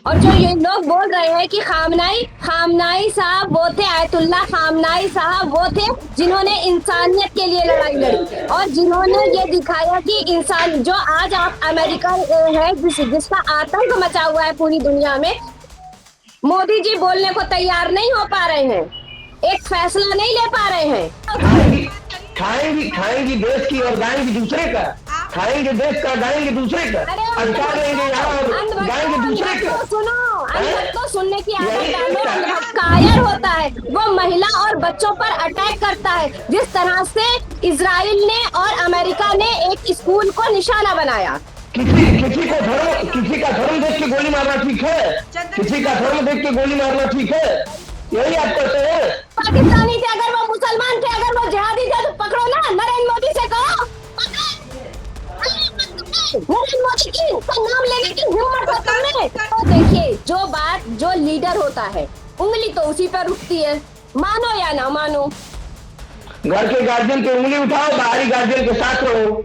और जो ये लोग बोल रहे हैं कि खामनाई खामनाई साहब वो थे, आयतुल्ला खामनाई साहब वो थे जिन्होंने इंसानियत के लिए लड़ाई लड़ी और जिन्होंने ये दिखाया कि इंसान जो आज आप अमेरिका है जिसका आतंक मचा हुआ है पूरी दुनिया में, मोदी जी बोलने को तैयार नहीं हो पा रहे हैं, एक फैसला नहीं ले पा रहे हैं। खाएंगी खाएंगी देश की और गाएंगी दूसरे का, खाएंगे देश का गाएंगे दूसरे का, अधिकार लेंगे यहाँ और गाएंगे दूसरे का। सुनो, अंधभक्त को सुनने की आदत डालो। अंधभक्त कायर होता है, वो महिला और बच्चों पर अटैक करता है। जिस तरह से इजराइल ने और अमेरिका ने एक स्कूल को निशाना बनाया। किसी का धर्म देख के गोली मारना ठीक है? किसी का धर्म देख के गोली मारना ठीक है? यही आप कहते हैं? पाकिस्तानी थे, अगर वो मुसलमान थे, अगर वो जिहादी थे तो पकड़ो ना, नरेंद्र मोदी से कहो नरेंद्र मोदी की नाम लेने की हिम्मत है तुमने। तो देखिए, जो बात जो लीडर होता है उंगली तो उसी पर उठती है, मानो या ना मानो। घर के गार्जियन की उंगली उठाओ, बाहरी गार्जियन के साथ रहो।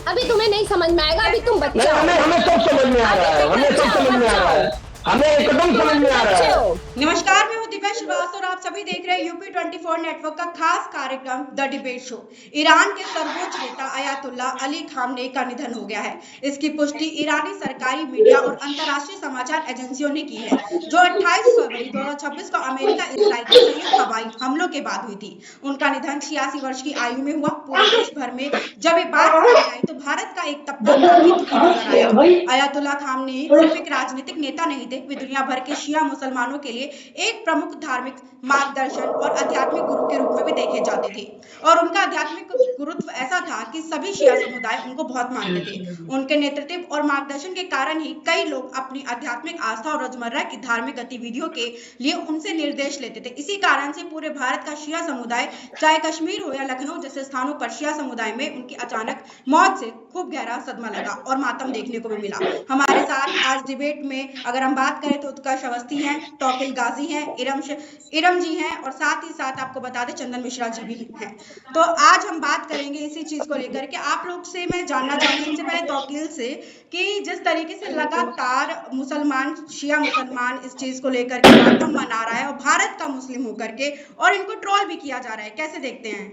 अभी तुम्हें नहीं समझ में आएगा, अभी तुम बच्चे हो। हमें सब समझ में आ रहा है, हमें सब समझ में आ रहा है, हमें एकदम समझ में आ रहा है। नमस्कार, मैं हूं दिव्या श्रीवास्तव और आप सभी देख रहे हैं यूपी 24 नेटवर्क का खास कार्यक्रम द डिबेट शो। ईरान के सर्वोच्च नेता अयातुल्ला अली खामनेई का निधन हो गया है। इसकी पुष्टि ईरानी सरकारी मीडिया और अंतर्राष्ट्रीय समाचार एजेंसियों ने की है, जो 28 फरवरी 2026 को अमेरिका इजराइल के संयुक्त हवाई हमलों के बाद हुई थी। उनका निधन 86 वर्ष की आयु में हुआ। पूरे देश भर में जब ये बात सामने आई तो भारत का एक तबका काफी दुखी नजर आया। अयातुल्ला खामनेई सिर्फ एक राजनीतिक नेता नहीं थे, वे दुनिया भर के शिया मुसलमानों के लिए एक प्रमुख धार्मिक मार्गदर्शन और आध्यात्मिक गुरु के रूप में भी देखे जाते थे। और उनका आध्यात्मिक गुरुत्व ऐसा था कि सभी शिया समुदाय उनको बहुत मानते थे। उनके नेतृत्व और मार्गदर्शन के कारण ही कई लोग अपनी आध्यात्मिक आस्था और रोजमर्रा की धार्मिक गतिविधियों के लिए उनसे निर्देश लेते थे। इसी कारण से पूरे भारत का शिया समुदाय, चाहे कश्मीर हो या लखनऊ जैसे स्थानों पर, शिया समुदाय में उनकी अचानक मौत से खूब गहरा सदमा लगा और मातम देखने को भी मिला। हमारे साथ आज डिबेट में अगर हम बात करें तो उत्कर्ष अवस्थी हैं, तौकील गाजी हैं, इरम जी हैं और साथ ही साथ आपको बता दें चंदन मिश्रा जी भी हैं। तो आज हम बात करेंगे इसी चीज को लेकर के। आप लोग से मैं जानना चाहूंगी, सबसे पहले तौकील से, कि जिस तरीके से लगातार मुसलमान, शिया मुसलमान इस चीज को लेकर के मातम मना रहा है और भारत का मुस्लिम होकर के, और इनको ट्रोल भी किया जा रहा है, कैसे देखते हैं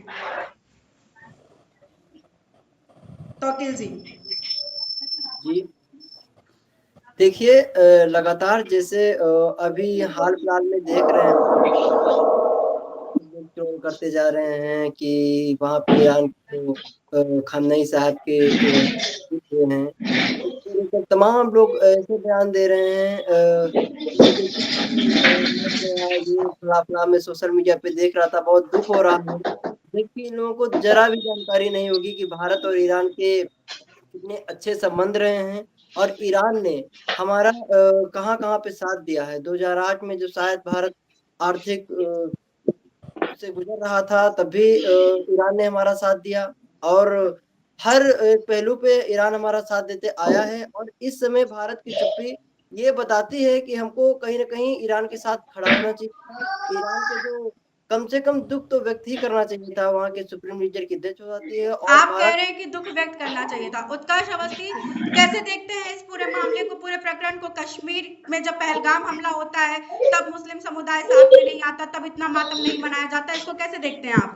तौकील जी? जी देखिए, लगातार जैसे अभी हाल फिलहाल में देख रहे हैं, ट्रोल करते जा रहे हैं कि वहाँ पे ईरान को खामनेई साहब के हैं, तो तमाम लोग ऐसे बयान दे रहे हैं। मैं सोशल मीडिया पे देख रहा था, बहुत दुख हो रहा है। देखिए, इन लोगों को जरा भी जानकारी नहीं होगी कि भारत और ईरान के कितने अच्छे संबंध रहे हैं और ईरान ने हमारा कहाँ पे साथ दिया है। 2008 में जो शायद भारत आर्थिक से गुजर रहा था, तब भी ईरान ने हमारा साथ दिया और हर पहलू पे ईरान हमारा साथ देते आया है। और इस समय भारत की चुप्पी ये बताती है कि हमको कहीं ना कहीं ईरान के साथ खड़ा होना चाहिए। ईरान के जो कम से कम दुख तो व्यक्त ही करना चाहिए था। वहाँ के सुप्रीम लीडर की डेथ हो जाती है और आप कह रहे हैं कि दुख व्यक्त करना चाहिए था। उत्कर्ष अवस्थी, कैसे देखते हैं इस पूरे मामले को, पूरे प्रकरण को? कश्मीर में जब पहलगाम हमला होता है तब मुस्लिम समुदाय साथ में नहीं आता, तब इतना मातम नहीं मनाया जाता, इसको कैसे देखते हैं आप?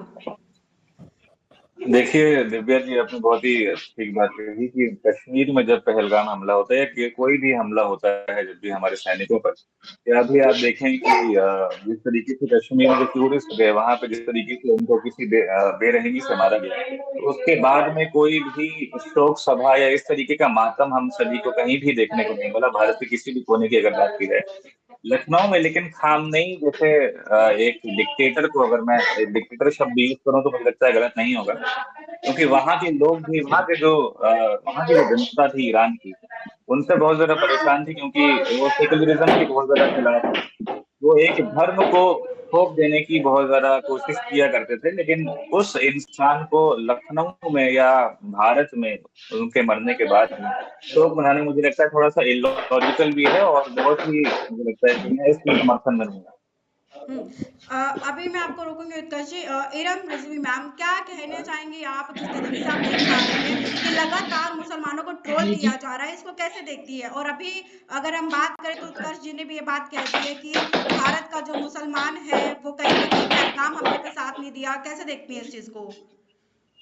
देखिए दिव्या जी, आपने बहुत ही ठीक बात कही कि कश्मीर में जब पहलगाम हमला होता है या कोई भी हमला होता है, जब भी हमारे सैनिकों पर, या भी आप देखें कि जिस तरीके से कश्मीर में जो टूरिस्ट गए वहां पे, जिस तरीके से उनको किसी बेरहमी से मारा गया, तो उसके बाद में कोई भी शोक सभा या इस तरीके का मातम हम सभी को कहीं भी देखने को नहीं मिला, भारत के किसी भी कोने की अगर बात की जाए। लखनऊ में लेकिन खामनेई जैसे एक डिक्टेटर को, अगर मैं डिक्टेटर शब्द यूज करूं तो मुझे लगता है गलत नहीं होगा, क्योंकि वहां के लोग भी, वहां की जो जनता थी ईरान की, उनसे बहुत ज्यादा परेशान थी, क्योंकि वो सेकुलरिज्म के बहुत ज्यादा खिलाफ थे। वो एक धर्म को थोप देने की बहुत ज्यादा कोशिश किया करते थे, लेकिन उस इंसान को लखनऊ में या भारत में उनके मरने के बाद में शोक मनाने, मुझे लगता है थोड़ा सा इलॉजिकल भी है और बहुत ही, मुझे लगता है कि मैं इसमें समर्थन में नहीं हूँ। अभी मैं आपको रोकूंगी उत्कर्ष जी। इरम रिजवी मैम, क्या कहना चाहेंगी आप, जिस तरीके से आप देख पा रहे हैं कि लगातार मुसलमानों को ट्रोल किया जा रहा है, इसको कैसे देखती है? और अभी अगर हम बात करें तो उत्कर्ष जी ने भी ये बात कह दी है कि भारत का जो मुसलमान है वो कहीं ना कहीं पहलगाम हमले का साथ नहीं दिया, कैसे देखती है इस चीज को?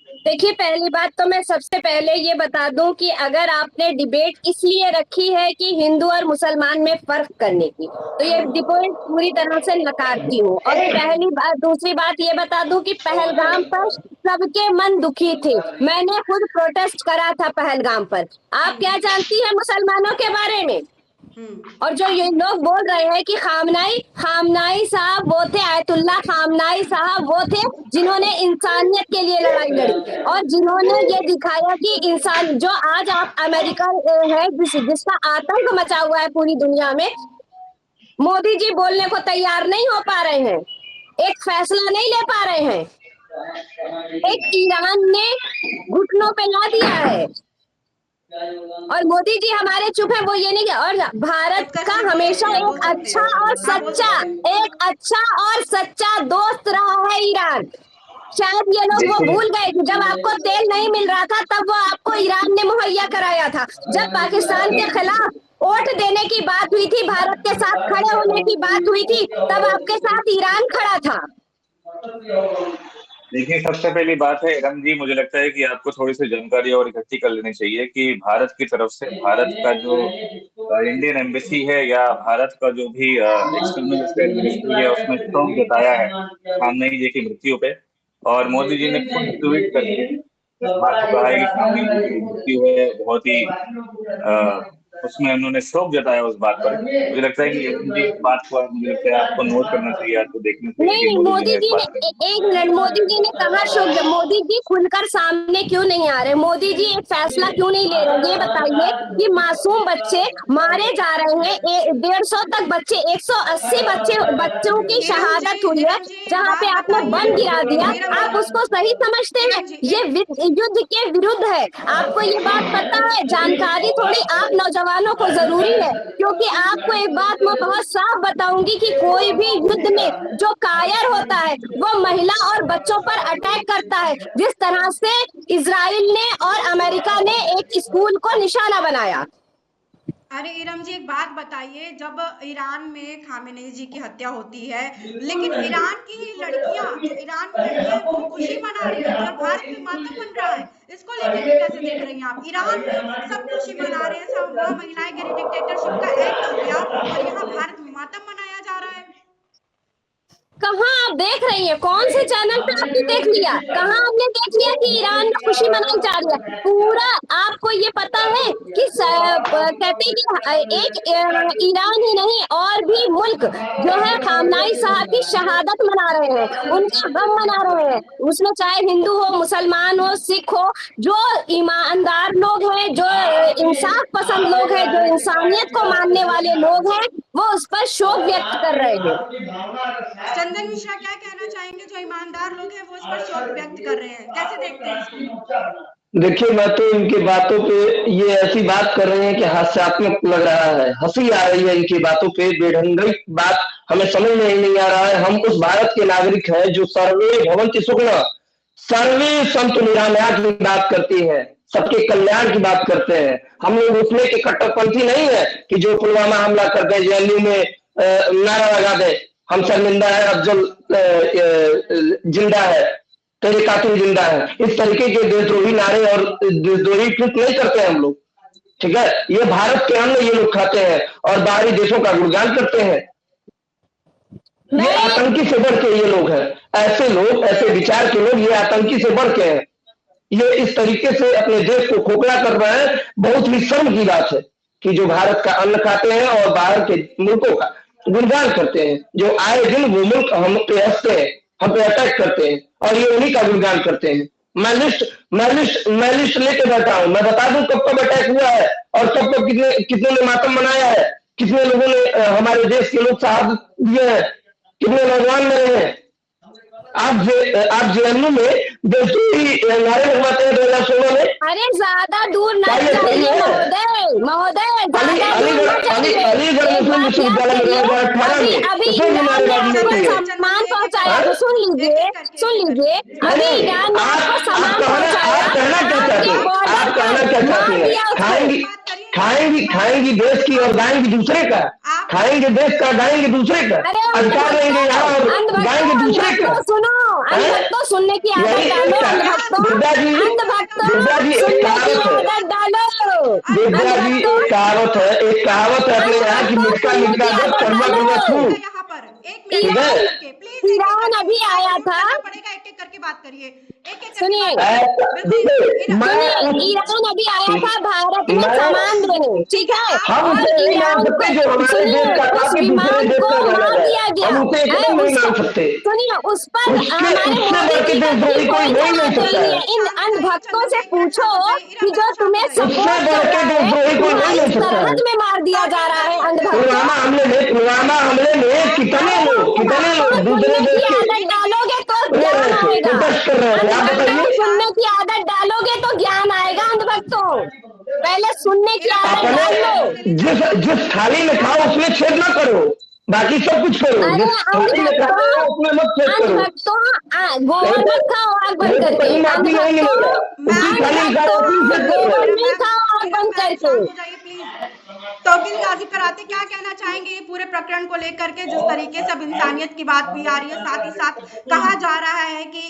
देखिए, पहली बात तो मैं सबसे पहले ये बता दूं कि अगर आपने डिबेट इसलिए रखी है कि हिंदू और मुसलमान में फर्क करने की, तो ये डिबेट पूरी तरह से नकारती हूँ। और पहली बात, दूसरी बात ये बता दूं कि पहलगाम पर सबके मन दुखी थे। मैंने खुद प्रोटेस्ट करा था पहलगाम पर। आप क्या जानती हैं मुसलमानों के बारे में? और जो ये लोग बोल रहे हैं कि खामनाई साहब वो थे, आयतुल्ला खामनाई साहब वो थे जिन्होंने इंसानियत के लिए लड़ाई लड़ी और जिन्होंने ये दिखाया कि इंसान जो आज आप अमेरिका है जिसका आतंक मचा हुआ है पूरी दुनिया में, मोदी जी बोलने को तैयार नहीं हो पा रहे हैं, एक फैसला नहीं ले पा रहे हैं। एक ईरान ने घुटनों पे ला दिया है और मोदी जी हमारे चुप है, वो ये नहीं। और भारत का हमेशा एक अच्छा और सच्चा दोस्त रहा है ईरान। शायद ये लोग वो भूल गए कि जब आपको तेल नहीं मिल रहा था तब वो आपको ईरान ने मुहैया कराया था। जब पाकिस्तान के खिलाफ वोट देने की बात हुई थी, भारत के साथ खड़े होने की बात हुई थी, तब आपके साथ ईरान खड़ा था। देखिए, सबसे पहली बात है इरम जी, मुझे लगता है कि आपको थोड़ी सी जानकारी और इकट्ठी कर लेनी चाहिए कि भारत की तरफ से भारत का जो इंडियन एम्बेसी है या भारत का जो भी एक्सटर्नल अफेयर मिनिस्ट्री है उसने शोक जताया है खामनेई जी की मृत्यु पे। और मोदी जी ने खुद ट्वीट करके इस बात को कहा है कि खामनेई जी की मृत्यु है बहुत ही उसमें उन्होंने शोक जताया उस बात पर। मुझे लगता है कि इस बात को मुझे लगता है आपको नोट करना चाहिए, आपको देखना चाहिए। नहीं, मोदी जी ने एक मिनट, मोदी जी ने कहा शोक, मोदी जी खुलकर सामने क्यों नहीं आ रहे? मोदी जी एक फैसला क्यों नहीं ले रहे? ये बताइए कि मासूम बच्चे मारे जा रहे हैं, 150 तक बच्चे, 180 बच्चों की शहादत हुई है, जहाँ पे आपने बम गिरा दिया। आप उसको सही समझते हैं? ये युद्ध के विरुद्ध है। आपको ये बात पता है? जानकारी थोड़ी आप नौजवानों को जरूरी है, क्योंकि आपको एक बात मैं बहुत साफ बताऊंगी कि कोई भी युद्ध में जो कायर होता है वो महिला और बच्चों पर अटैक करता है, जिस तरह से इजराइल ने और अमेरिका ने एक स्कूल को निशाना बनाया। अरे इरम जी, एक बात बताइए, जब ईरान में खामेनेई जी की हत्या होती है, लेकिन ईरान की लड़कियां, जो ईरान में लड़कियां वो खुशी मना रही है और भारत में मातम बन रहा है, इसको लेकर के कैसे देख रही हैं आप? ईरान में सब खुशी मना रहे हैं, सब वहाँ महिलाएं के लिए डिक्टेटरशिप का एक्ट हो गया और यहाँ भारत में मातम मनाया जा रहा है। कहाँ आप देख रही हैं? कौन से चैनल पे आपने देख लिया? कहाँ आपने देख लिया कि ईरान में खुशी मनाई जा रही है? पूरा आपको ये पता है कि कहते हैं कि एक ईरान ही नहीं और भी मुल्क जो है खामनाई साहब की शहादत मना रहे हैं, उनका गम मना रहे हैं। उसमें चाहे हिंदू हो, मुसलमान हो, सिख हो, जो ईमानदार लोग हैं, जो इंसाफ पसंद लोग हैं, जो इंसानियत को मानने वाले लोग हैं, वो उस पर शोक व्यक्त कर रहे हैं। चंदन मिश्रा, क्या कहना चाहेंगे? जो ईमानदार लोग हैं वो इस पर शोक व्यक्त कर रहे हैं, कैसे देखते हैं इसको? देखिए, मैं तो इनकी बातों पे ये ऐसी बात कर रहे हैं कि हास्यात्मक लग रहा है, हंसी आ रही है इनकी बातों पे। बेढंगी बात हमें समझ में ही नहीं आ रहा है। हम उस भारत के नागरिक हैं जो सर्वे भवन्ति सुखिनः, सर्वे सन्तु निरामया की बात करती है, सबके कल्याण की बात करते हैं। हम लोग उसमें के कट्टरपंथी नहीं है कि जो पुलवामा हमला करके जेएनयू में नारा लगा दे, हम शर्मिंदा है, अफजल जिंदा है, तेरे कातिल जिंदा है। इस तरीके के देशद्रोही नारे और देशद्रोही ट्वीट नहीं करते हैं हम लोग, ठीक है? ये भारत के अन्न ये लोग खाते हैं और बाहरी देशों का गुणगान करते हैं। ये आतंकी से बढ़ के ये लोग हैं, ऐसे लोग, ऐसे विचार के लोग, ये आतंकी से बढ़ के हैं। ये इस तरीके से अपने देश को खोखला कर रहे हैं। बहुत ही शर्म की बात है कि जो भारत का अन्न खाते हैं और बाहर के मुल्कों का गुणगान करते हैं, जो आए दिन वो मुल्क हम पे हंसते हैं, हम पे अटैक करते हैं और ये उन्हीं का गुणगान करते हैं। मैं लिस्ट लेके बैठा हूं। मैं बता दूं कब कब अटैक हुआ है और कब कब कितने ने मातम मनाया है, कितने लोगों ने हमारे देश के लोग शहादत दिए हैं, कितने नौजवान मरे हैं। आप जेएनयू में देशद्रोही नारे लगवाते हैं 2016 में। अरे ज्यादा दूर ना जाइए महोदय, अलीगढ़ मुस्लिम विश्वविद्यालय में 2018 करेंगे, अभी उसमें भी ईरान ने नारेबाजी आपको होती है। सम्मान पहुंचाया, तो सुन लीजिए अभी नहीं, ईरान ने आपको आप सम्मान कहना पहुंचाया, क्या चाहते आपके हैं? बॉर्डर आप कहना क्या पर चाहते मार हैं? दिया उसको। खाएंगी देश की और गाएंगी दूसरे का, खाएंगे देश का गाएंगे दूसरे का, अरे अधिकार लेंगे यहाँ और गाएंगे दूसरे का। अंधभक्तों सुनो, अंधभक्तों सुनने की आदत यही डालो, विद्या अंधभक्तों जी सुनने एक की कहावत है, आदत डालो, विद्या जी एक कहावत है अपने यहाँ की मिटका मिटका दो कड़वा कड़वा छू। यहाँ पर एक मिनट ठीक है? प्लीज ईरान अभी आया था, पड़ेगा, एक एक करके बात करिए, एक एक सुनिए ईरान अभी आया था भारत में सामान देने, ठीक है, हम और उसे नहीं मान ईरान सकते को जो हमारे देश का उस काफी दूसरे विमान देश को का जाना मार है, दिया गया, हम उसे एकदम नहीं मान सकते। सुनिए उस पर उसके हमारे उससे मोदी बढ़ के जी का देशद्रोही कोई कोई हो ही नहीं जवाब सकता नहीं है। है। इन अंधभक्तों से पूछो कि जो तुम्हें उससे सपोर्ट बढ़ कर के रहा है, देशद्रोही कोई हो ही तुम्हारी नहीं सकता है। सरहद में मार दिया जा रहा है अंधभक्तों। पुलवामा हमले में कितने लोग दूसरे सुनने देश की के आदत डालोगे तो रो ज्ञान रहे थे, आएगा, प्रोटेस्ट कर रहे थे। आप अंधभक्तों बताइए, सुनने की आदत डालोगे तो ज्ञान आएगा अंधभक्तों, पहले सुनने की आदत डाल लो। जिस थाली में खाओ उसमें छेद ना करो, बाकी सब कुछ करो, अरे जिस थाली में खाते हो उसमें मत छेद करो। अंधभक्तों गोबर मत खाओ आग बंद करके, कहीं माफी नहीं मिलेगा, उसी थाली में खाओ उसी छेद गोबर करो। नहीं खाओ आग बंद करके। तौकील गाजी कराते क्या कहना चाहेंगे ये पूरे प्रकरण को लेकर के, जिस तरीके से अब इंसानियत की बात भी आ रही है, साथ ही साथ कहा जा रहा है कि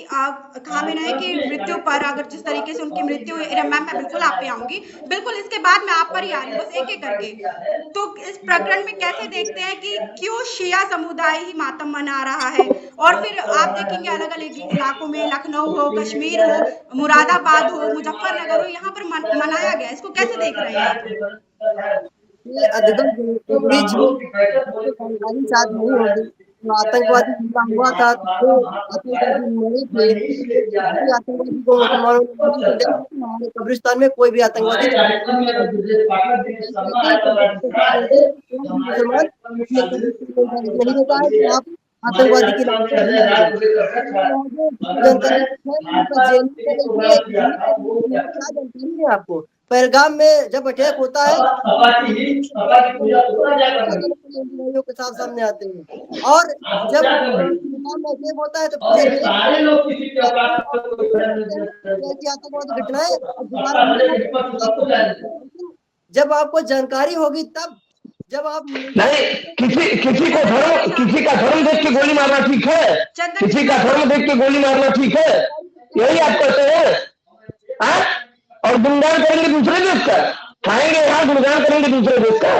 खामेनेई की मृत्यु पर अगर जिस तरीके से उनकी मृत्यु हुई, मैम मैं बिल्कुल आप पे आऊंगी, बिल्कुल इसके बाद मैं आप पर ही आ रही हूँ, बस एक एक करके। तो इस प्रकरण में कैसे देखते हैं कि क्यों शिया समुदाय ही मातम मना रहा है, और फिर आप देखेंगे अलग अलग इलाकों में, लखनऊ हो, कश्मीर हो, मुरादाबाद हो, मुजफ्फरनगर हो, यहाँ पर मनाया गया, इसको कैसे देख रहे हैं आप? ये जानकारी साथ नहीं होगी तो आतंकवादी हमला हुआ था, तो आतंकवादी नहीं थे, आतंकवादी को हमारे कब्रिस्तान में कोई भी आतंकवादी नहीं होता है कि आप आतंकवादी की जानकारी है आपको। पहलगाम में जब अटैक होता है के साथ सामने आते हैं, और जब अटैक होता है तो आतंकवादी घटनाएं जब आपको जानकारी होगी तब, जब आप नहीं किसी का धर्म देख के गोली मारना ठीक है, किसी का धर्म देख के गोली मारना ठीक है, यही आप कहते हैं? और गुणगान करेंगे दूसरे देश का, खाएंगे यहाँ गुणगान करेंगे दूसरे देश का।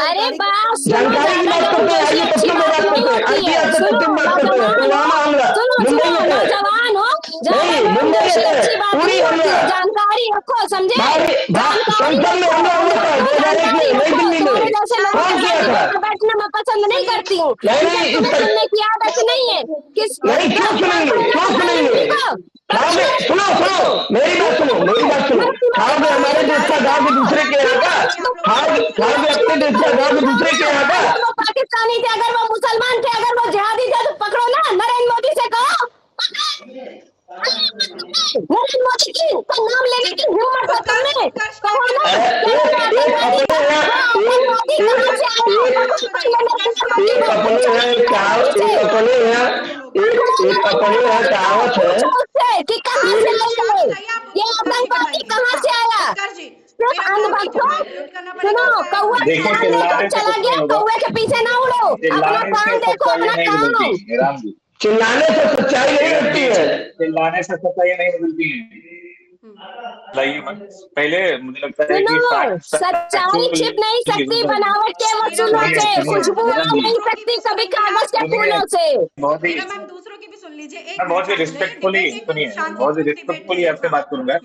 अरे बात जानकारी की बात करते हैं, आइए तथ्यों में बात करते हैं, आइए आपसे तथ्यों में बात करते हैं। पुलवामा हमला मुंबई में है, नौजवान हो, नहीं मुंबई में है, पूरी हमला जानकारी रखो, समझे? संसद में हमला हुआ था 2001 में नई दिल्ली में, कौन किया था? बैठना मैं पसंद नहीं करती हूँ, नहीं सुनने की आदत नहीं है, नहीं क्यों सुनेंगे सुनो मेरी बात सुनो, खाओगे हमारे देश का गाँव के दूसरे के यहाँ का, खाओगे अपने देश का गाँव के दूसरे के यहाँ का। वो पाकिस्तानी थे, अगर वो मुसलमान थे, अगर वो जिहादी थे तो पकड़ो ना, नरेंद्र मोदी से कहो, नरेंद्र मोदी की तो नाम लेने की हिम्मत है तुमने, कहो कहावत है कि कहाँ से ये आतंकवादी कहाँ से आया? सुनो, कौआ चला गया, कौए के पीछे ना उड़ो, अपना काम देखो, अपना काम। चिल्लाने से सच्चाई नहीं होती है, चिल्लाने से सच्चाई नहीं बदलती है। पहले मुझे लगता है कि सच्चाई छिप नहीं सकती बनावट के वसूलों से, खुशबू आ नहीं सकती कभी कागज के फूलों से। बहुत ही दूसरों की भी सुन लीजिए, बहुत ही रिस्पेक्टफुली सुनिए, बहुत ही रिस्पेक्टफुली आपसे बात करूंगा।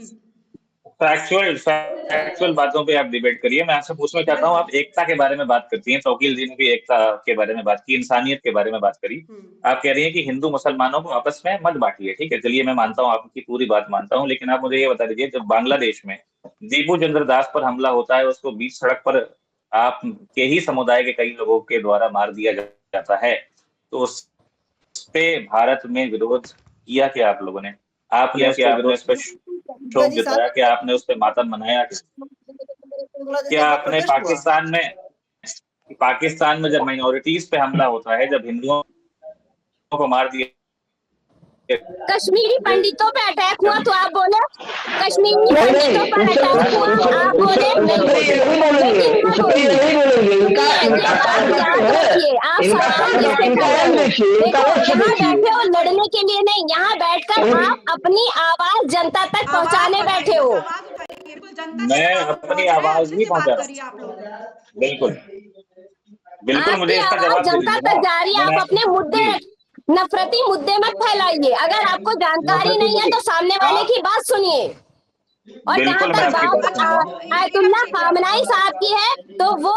फैक्चुअल बातों पे आप डिबेट करिए। मैं आपसे पूछना चाहता हूँ, आप एकता के बारे में बात करती हैं, तौकील जी ने भी एकता के बारे में बात की, इंसानियत के बारे में बात करी। आप कह रही हैं कि हिंदू मुसलमानों को आपस में मत बांटिए, ठीक है, चलिए मैं मानता हूँ, आपकी पूरी बात मानता हूँ, लेकिन आप मुझे ये बता दीजिए, जब बांग्लादेश में दीपू चंद्र दास पर हमला होता है, उसको बीच सड़क पर आप के ही समुदाय के कई लोगों के द्वारा मार दिया जाता है, तो उस पे भारत में विरोध किया क्या आप लोगों ने? आपने क्या विरोध शोक जताया, क्या आपने उस पर मातम मनाया? क्या आपने पाकिस्तान में कि पाकिस्तान में जब माइनॉरिटीज पे हमला होता है, जब हिंदुओं को मार दिया, कश्मीरी पंडितों पे अटैक हुआ तो आप बोले, कश्मीरी पंडितों पर अटैक हुआ तो आप बोले नहीं बोले, लेकिन आप बैठे हो लड़ने के लिए नहीं, यहाँ बैठकर आप अपनी आवाज जनता तक पहुँचाने बैठे हो। मैं अपनी आवाज नहीं पहुँचा रहा। बिल्कुल बिल्कुल, मुझे इसका जवाब जनता तक जा रही है। आप अपने मुद्दे, नफरती मुद्दे मत फैलाइए। अगर आपको जानकारी नहीं है तो सामने वाले की बात सुनिए। और जहाँ तक बात आयतुल्ला खामनाई साहब की है तो वो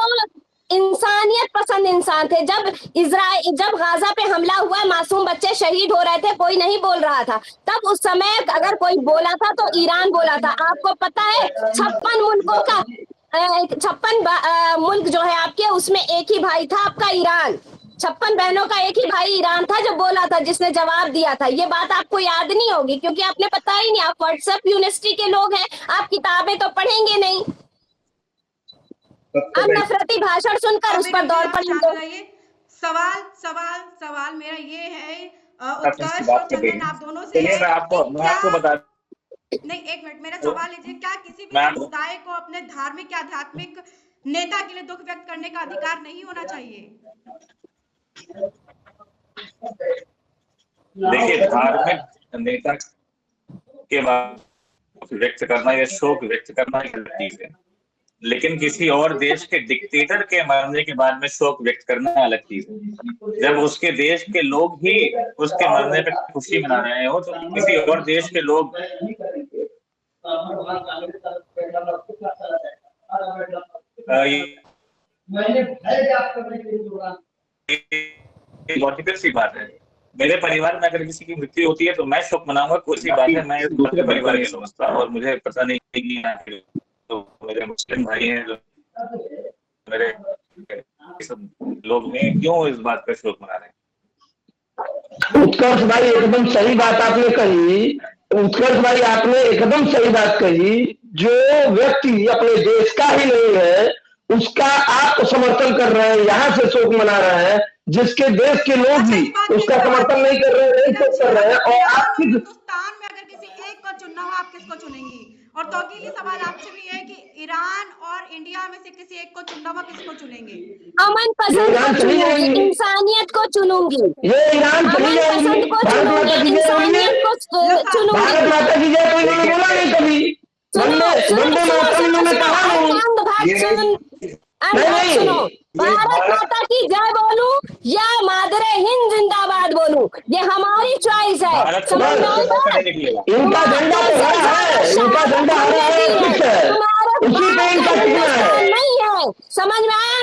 इंसानियत पसंद इंसान थे। जब गाजा पे हमला हुआ, मासूम बच्चे शहीद हो रहे थे, कोई नहीं बोल रहा था, तब उस समय अगर कोई बोला था तो ईरान बोला था। आपको पता है 56 मुल्कों का 56 मुल्क जो है आपके, उसमें एक ही भाई था आपका ईरान। 56 बहनों का एक ही भाई ईरान था जो बोला था, जिसने जवाब दिया था। ये बात आपको याद नहीं होगी क्योंकि आपने पता ही नहीं, आप व्हाट्सएप यूनिवर्सिटी के लोग हैं, आप किताबें तो पढ़ेंगे नहीं, आप नफरती भाषण सुनकर उस पर दौड़ पड़ेंगे। सवाल मेरा ये है, उत्कर्ष और चंदन आप दोनों से है, मैं आपको बता नहीं, एक मिनट, मेरा सवाल है, क्या किसी भी समुदाय को अपने धार्मिक या आध्यात्मिक नेता के लिए दुख व्यक्त करने का अधिकार नहीं होना चाहिए? देखिए, धार्मिक नेता के बाद व्यक्त करना या शोक व्यक्त करना एक अलग चीज है, लेकिन किसी और देश के डिक्टेटर के मरने के बाद में शोक व्यक्त करना अलग चीज है। जब उसके देश के लोग ही उसके मरने पर खुशी मना रहे हो तो किसी और देश के लोग लॉजिकल सी बात है। मेरे परिवार में अगर किसी की मृत्यु होती है तो मैं शोक मनाऊंगा, कोई सी बात है, मैं दूसरे परिवार की समझता। और मुझे पता नहीं कि तो मेरे मुस्लिम भाई हैं जो मेरे सब लोग हैं, क्यों इस बात का शोक मना रहे हैं। उत्कर्ष भाई एकदम सही बात आपने कही। उत्कर्ष भाई आपने एकदम सही बात कही। जो व्यक्ति अपने देश का ही नहीं है उसका आप समर्थन कर रहे हैं, यहाँ से शोक मना रहे हैं, जिसके देश के लोग भी उसका समर्थन नहीं कर रहे हैं, नहीं शोक कर रहे हैं। और आप हिंदुस्तान में अगर किसी एक को चुनना हो, आप किसको चुनेंगी? और तौकीली सवाल आपसे भी है कि ईरान और इंडिया में से किसी एक को चुनना हो, किसको चुनेंगे? अमन पसंद को चुनूंगी, इंसानियत को चुनूंगी। ये ईरान चली जाएगी, भारत माता की जय बोलिए, भारत माता की जय कोई नहीं बोला नहीं कभी, वंदे मातरम इन्होंने कहा नहीं। सुनो, भारत माता की जय बोलूं या मादरे हिंद जिंदाबाद बोलूं, ये हमारी चॉइस है। इनका झंडा तो हरा है, इनका झंडा हरा है, फिक्स है, उसी पे इनका टिकना है। नहीं है, समझ में आया?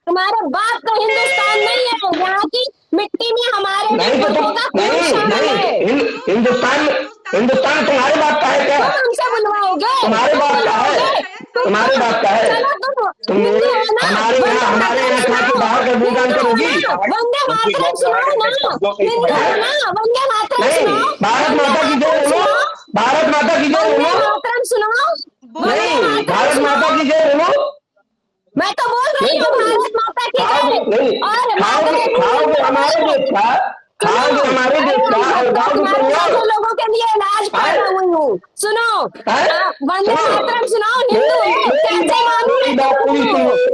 तुम्हारे बाप का हिंदुस्तान नहीं है, यहाँ की मिट्टी में हमारे हिंदुस्तान तुम्हारे बाप का है क्या? हमसे बुलवाओगे? तुम्हारे बाप का है, तुम्हारे बाप का है। तुम हमारे यहाँ खा के बाहर का गुणगान करोगी? वंदे मातरम सुनाओ ना, वंदे मातरम सुनाओ, भारत माता की जय बोलो, भारत माता की जय बोलो, मातरम सुनाओ। नहीं, भारत माता की जय बोलो। मैं तो बोल रही हूँ भारत माता की जय। और खाओगे हमारे देश का, खाओगे हमारे देश का, और गाँव लोगों के लिए इलाज कर रही हूँ। सुनो, वंदे मातरम सुनाओ, हिंदू कैसे मानूं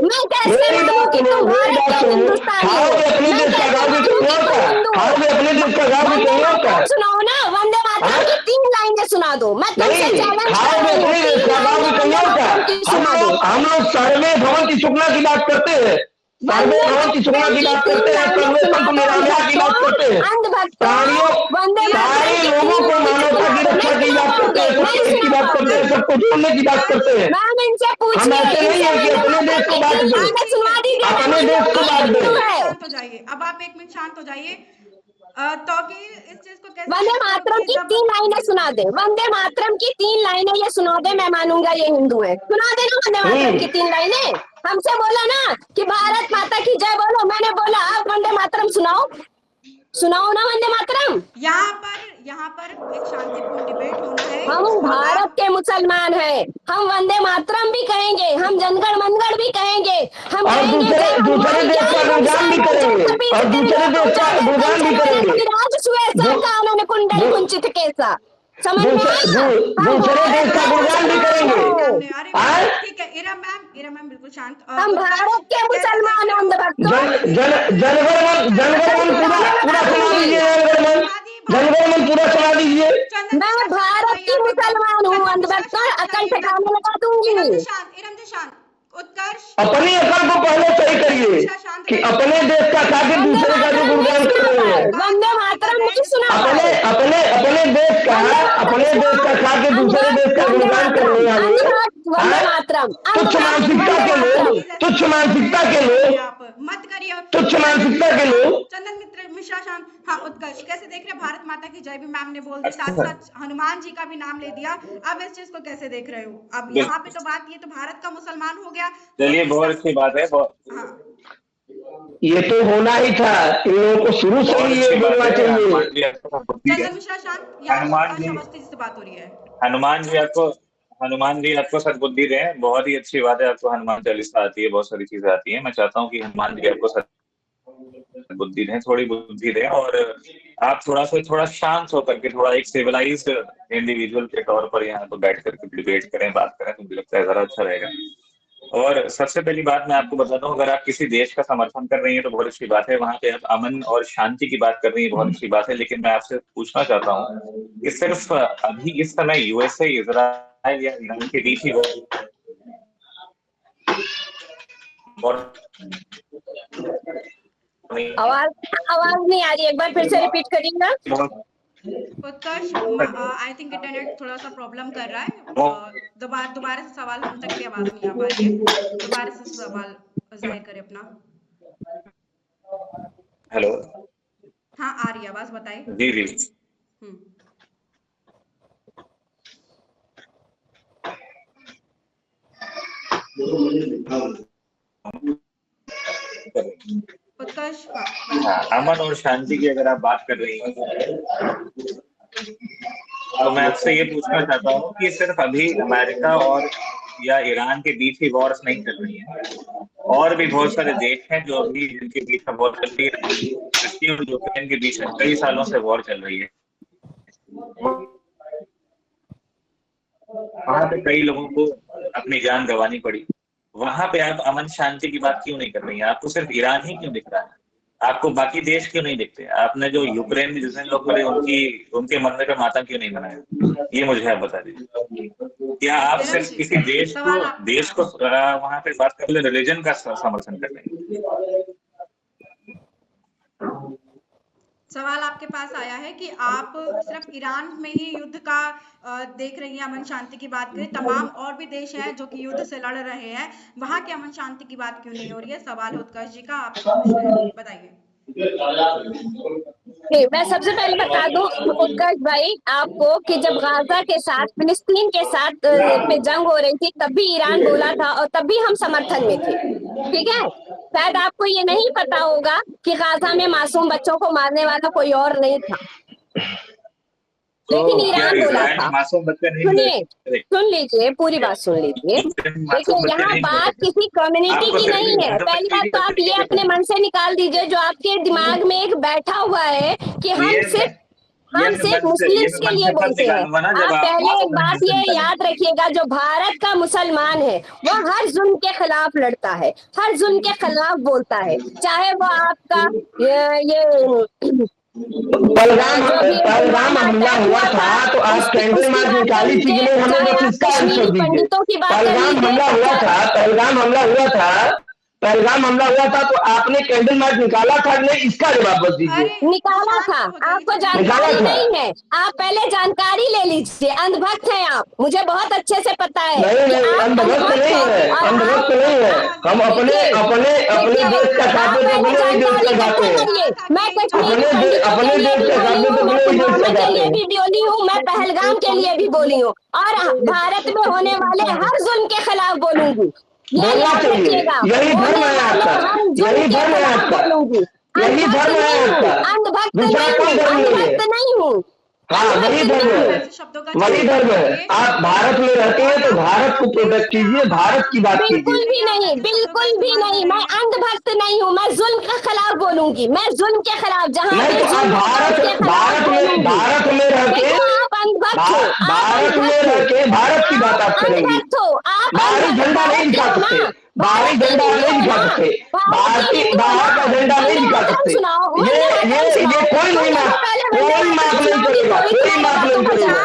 मैं, कैसे मानूं कि तुम भारत के हिंदुस्तानी हो? अपने देश का गाँव भी खाओगे, अपने देश का गाँव भी सुनाओ ना, वंदे मातरम की 3 लाइनें सुना दो। मैं तुमसे चैलेंज हम लोग सर्वे भवन की सुखना की बात करते हैं, सर्वे भवन की सुखना की बात करते हैं, सर्वे संत निरामया की बात करते हैं, प्राणियों सारे लोगों को मानवता की रक्षा की बात करते हैं, सबकी की बात करते हैं, सबको जोड़ने की बात करते हैं। हम ऐसे नहीं है कि अपने देश को बात दें, अपने देश को बात दें। शांत हो जाइए, अब आप 1 मिनट शांत हो जाइए। तौकीर इस चीज को कैसे, वंदे मातरम की 3 लाइनें सुना दे, वंदे मातरम की 3 लाइनें ये सुना दे, मैं मानूंगा ये हिंदू है। सुना देना वंदे मातरम की 3 लाइनें। हमसे बोला ना कि भारत माता की जय बोलो, मैंने बोला आप वंदे मातरम सुनाओ। सुनाओ ना वंदे मातरम। यहाँ पर एक शांतिपूर्ण डिबेट होना है। हम भारत के मुसलमान हैं, हम वंदे मातरम भी कहेंगे, हम जनगण मनगढ़ भी कहेंगे, हम और कहेंगे दूसरे देश का गुणगान भी करेंगे, और दूसरे देश का गुणगान भी करेंगे। उन्होंने कुंडल कुंचित कैसा समझ में आया? दूसरे देश का गुणगान भी करेंगे। ठीक है इरा मैम बिल्कुल शांत। हम भारत के मुसलमान हैं। जनगण पूरा सुना दीजिए, जनगण पूरा सुना दीजिए। मैं भारत की मुसलमान हूँ, अंधभक्तों अकल ठिकाने लगा दूंगी। उत्कर्ष अपनी अकल को पहले सही करिए कि अपने देश का खा के दूसरे का जो गुणगान कर रहे हैं। वंदे मातरम नहीं सुना। अपने देश का खा के दूसरे देश का गुणगान कर रहे हैं। वंदे मातरम तुच्छ मानसिकता के लोग, तुच्छ मानसिकता के लोग, मत करिए, तुच्छ मानसिकता के लोग। चंदन मित्र मिश्रा शांत। हाँ उत्कर्ष कैसे देख रहे हैं? भारत माता की जय भी मैम ने बोल दी, साथ साथ हनुमान जी का भी नाम ले दिया। अब इस चीज को कैसे देख रहे हो? अब यहाँ पे तो बात ये तो भारत का मुसलमान हो गया। चलिए बहुत अच्छी बात है। हाँ ये तो होना ही था, इन लोगों को शुरू से ही ये बोलना चाहिए। चंदन मिश्रा शांत, हनुमान जी से बात हो रही है। हनुमान जी आपको सद्बुद्धि दें। बहुत ही अच्छी बात है, आपको हनुमान चालीसा आती है, बहुत सारी चीजें आती है। मैं चाहता हूँ कि हनुमान जी आपको सद्बुद्धि दें, थोड़ी बुद्धि दें, और आप थोड़ा शांत होकर के, थोड़ा एक सिविलाइज्ड इंडिविजुअल के तौर पर यहाँ पर बैठ करके डिबेट करें, बात करें, तो मुझे लगता है जरा अच्छा रहेगा। और सबसे पहली बात मैं आपको बताता हूँ, अगर आप किसी देश का समर्थन कर रही हैं तो बहुत अच्छी बात है, वहां पे आप अमन और शांति की बात कर रही हैं, बहुत अच्छी बात है। लेकिन मैं आपसे पूछना चाहता हूँ कि सिर्फ अभी इस समय यूएसए, इजराइल या ईरान के बीच ही आवाज नहीं आ रही, एक बार फिर से रिपीट करिएगा। उत्कर्ष आई थिंक इंटरनेट थोड़ा सा प्रॉब्लम कर रहा है। दोबारा से सवाल हम तक की आवाज नहीं आ पा रही है। दोबारा से सवाल जाहिर करें अपना। हेलो, हाँ आ रही है आवाज, बताइए। जी जी। उत्कर्ष अमन और शांति की अगर आप बात कर रही हैं तो मैं आपसे ये पूछना चाहता हूँ कि सिर्फ अभी अमेरिका और या ईरान के बीच ही वॉर्स नहीं चल रही है, और भी बहुत सारे देश हैं जो अभी जिनके बीच में वॉर चल रही है। रशिया और यूक्रेन के बीच में कई सालों से वॉर चल रही है। वहां पे कई लोगों को अपनी जान गंवानी पड़ी। वहां पे आप अमन शांति की बात क्यों नहीं कर रही हैं? आपको सिर्फ ईरान ही क्यों दिख रहा है? आपको बाकी देश क्यों नहीं दिखते? आपने जो यूक्रेन में जितने लोग मरे उनके मरने का मातम क्यों नहीं मनाया? ये मुझे आप बता दीजिए। क्या आप सिर्फ किसी देश को वहां पे बात कर ले, रिलीजन का समर्थन कर रहे हैं? सवाल आपके पास आया है कि आप सिर्फ ईरान में ही युद्ध का देख रही हैं, अमन शांति की बात करें। तमाम और भी देश हैं जो कि युद्ध से लड़ रहे हैं, वहां के अमन शांति की बात क्यों नहीं हो रही है? सवाल उत्कर्ष जी का आप बताइए। मैं सबसे पहले बता दूं उत्कर्ष भाई आपको कि जब गाजा के साथ फिलिस्तीन के साथ पे जंग हो रही थी तब भी ईरान बोला था और तब भी हम समर्थन में थे, ठीक है। शायद आपको ये नहीं पता होगा कि गाजा में मासूम बच्चों को मारने वाला कोई और नहीं था, लेकिन ईरान बोला था। सुनिए, सुन लीजिए, पूरी बात सुन लीजिए। देखिए यहाँ बात किसी कम्युनिटी की नहीं है। पहली बात तो आप ये अपने मन से निकाल दीजिए जो आपके दिमाग में एक बैठा हुआ है कि हम सिर्फ मुस्लिम्स के लिए बोलते हैं। आप पहले एक बात ये याद रखिएगा, जो भारत का मुसलमान है वो हर जुल्म के खिलाफ लड़ता है, हर जुल्म के खिलाफ बोलता है, चाहे वो आपका ये पहलगाम हमला हुआ था तो आप कैंडल मार्च निकाली थी कि नहीं? हमें बस इसका आंसर दीजिए। पहलगाम हमला हुआ था तो आपने कैंडल मार्च निकाला था कि नहीं? इसका जवाब बस दीजिए। निकाला था, आपको जानकारी नहीं है। आप पहले जानकारी ले लीजिए, अंधभक्त हैं आप, मुझे बहुत अच्छे से पता है। नहीं, अंधभक्त नहीं है, अंधभक्त नहीं है। हम अपने देश का खाते तो अपने देश का खाते हैं। मैं अपने देश के खाते तो अपने के लिए भी बोली हूँ, मैं पहलगाम के लिए भी बोली हूँ, और भारत में होने वाले हर जुल्म के खिलाफ बोलूंगी। बोलना चाहिए, यही धर्म है आपका, यही धर्म है आपका। यही धर्म है आपका, अंधभक्त दूसरा कोई धर्म नहीं है। अंधभक्त नहीं हूँ। हाँ वही धर्म है, ऐसे शब्दों का वही धर्म है। आप भारत में रहते हैं तो भारत को प्रोटेक्ट कीजिए, भारत की बात बिल्कुल कीजिए। भी नहीं, बिल्कुल भी नहीं। मैं अंधभक्त नहीं हूँ। मैं जुल्म के खिलाफ बोलूंगी, मैं जुल्म के खिलाफ, जहाँ नहीं पे तो आप जुल्म होता है, उसके खिलाफ भारत में रह के, देखो आप अंधभक्त हो, आप भारत में रह के भारत की बात आप करेंगी। अंधभक्त हो, आप बाहरी झंडा नहीं दिखा सकते, बाहरी झंडा नहीं दिखा सकते, बाहर का झंडा नहीं दिखा सकते। ये कोई नहीं माफ नहीं करेगा, कोई माफ नहीं करेगा।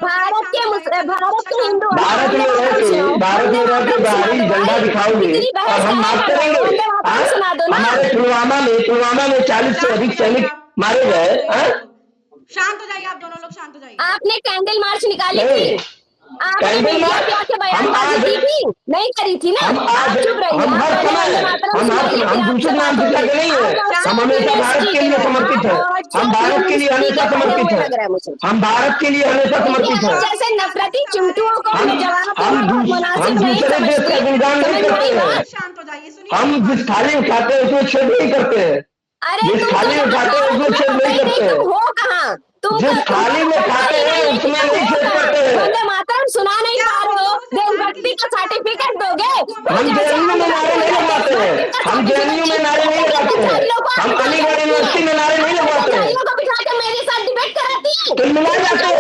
भारत के हिंदू, भारत में रह के बाहरी झंडा दिखाओगे और हम माफ करेंगे? हमारे पुलवामा में 40 से अधिक सैनिक मारे गए। शांत हो जाइए आप दोनों लोग, शांत हो जाइए। आपने कैंडल मार्च निकाली नहीं। थी, आपने कैंडल मीडिया मार्च पे आके हम बयानबाजी आज की थी? नहीं करी थी ना। हम आज आप चुप रहिए, हम हर आप समय हम दूसरे नाम से के नहीं है, हम हमेशा भारत के लिए समर्पित है, हम भारत के लिए हमेशा समर्पित है, हम भारत के लिए हमेशा समर्पित है। जैसे नफरती चिंटुओं को अपने जवानों को हम मुनासिब नहीं दूसरे देश का गुणगान नहीं करते हैं, शांत हो जाइए, सुनिए। हम जिस थाली उठाते हैं उसमें छेद नहीं करते हैं, अरे जिस थाली में खाते हैं उसमें छेद नहीं करते हैं, तुम हो कहाँ? तुम जिस थाली में खाते हैं उसमें नहीं छेद करते हैं। वंदे मातरम सुना नहीं पा रहे हो? देशभक्ति का सर्टिफिकेट दोगे? हम जेएनयू में नारे नहीं लगवाते हैं, हम जेएनयू में नारे नहीं लगाते हैं, हम अलीगढ़ यूनिवर्सिटी में नारे नहीं लगवाते हैं। को बिठा के मेरे साथ डिबेट कराती है। तुम मिला जाते हो,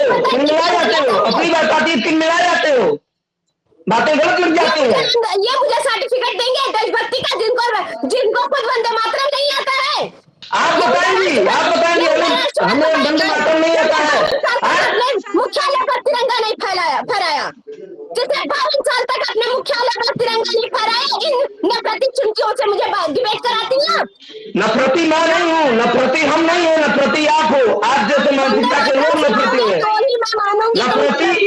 अपनी बात आती है, तुम मिला जाते हो, बातें गलत लग जाती हैं। ये मुझे सर्टिफिकेट देंगे देशभक्ति का, जिनको खुद वंदे मातरम नहीं आता है? आप बताएंगी हमें वंदे मातरम नहीं आता है। मुख्यालय पर तिरंगा नहीं फहराया, जिसने 52 साल तक अपने मुख्यालय पर तिरंगा नहीं फहराया, इन नफरती चुनकियों से मुझे डिबेट कराती हैं। नफरती मैं नहीं हूँ, नफरती हम नहीं है, नफरती आप हो। आप जैसे मानसिकता के लोग नफरती हैं,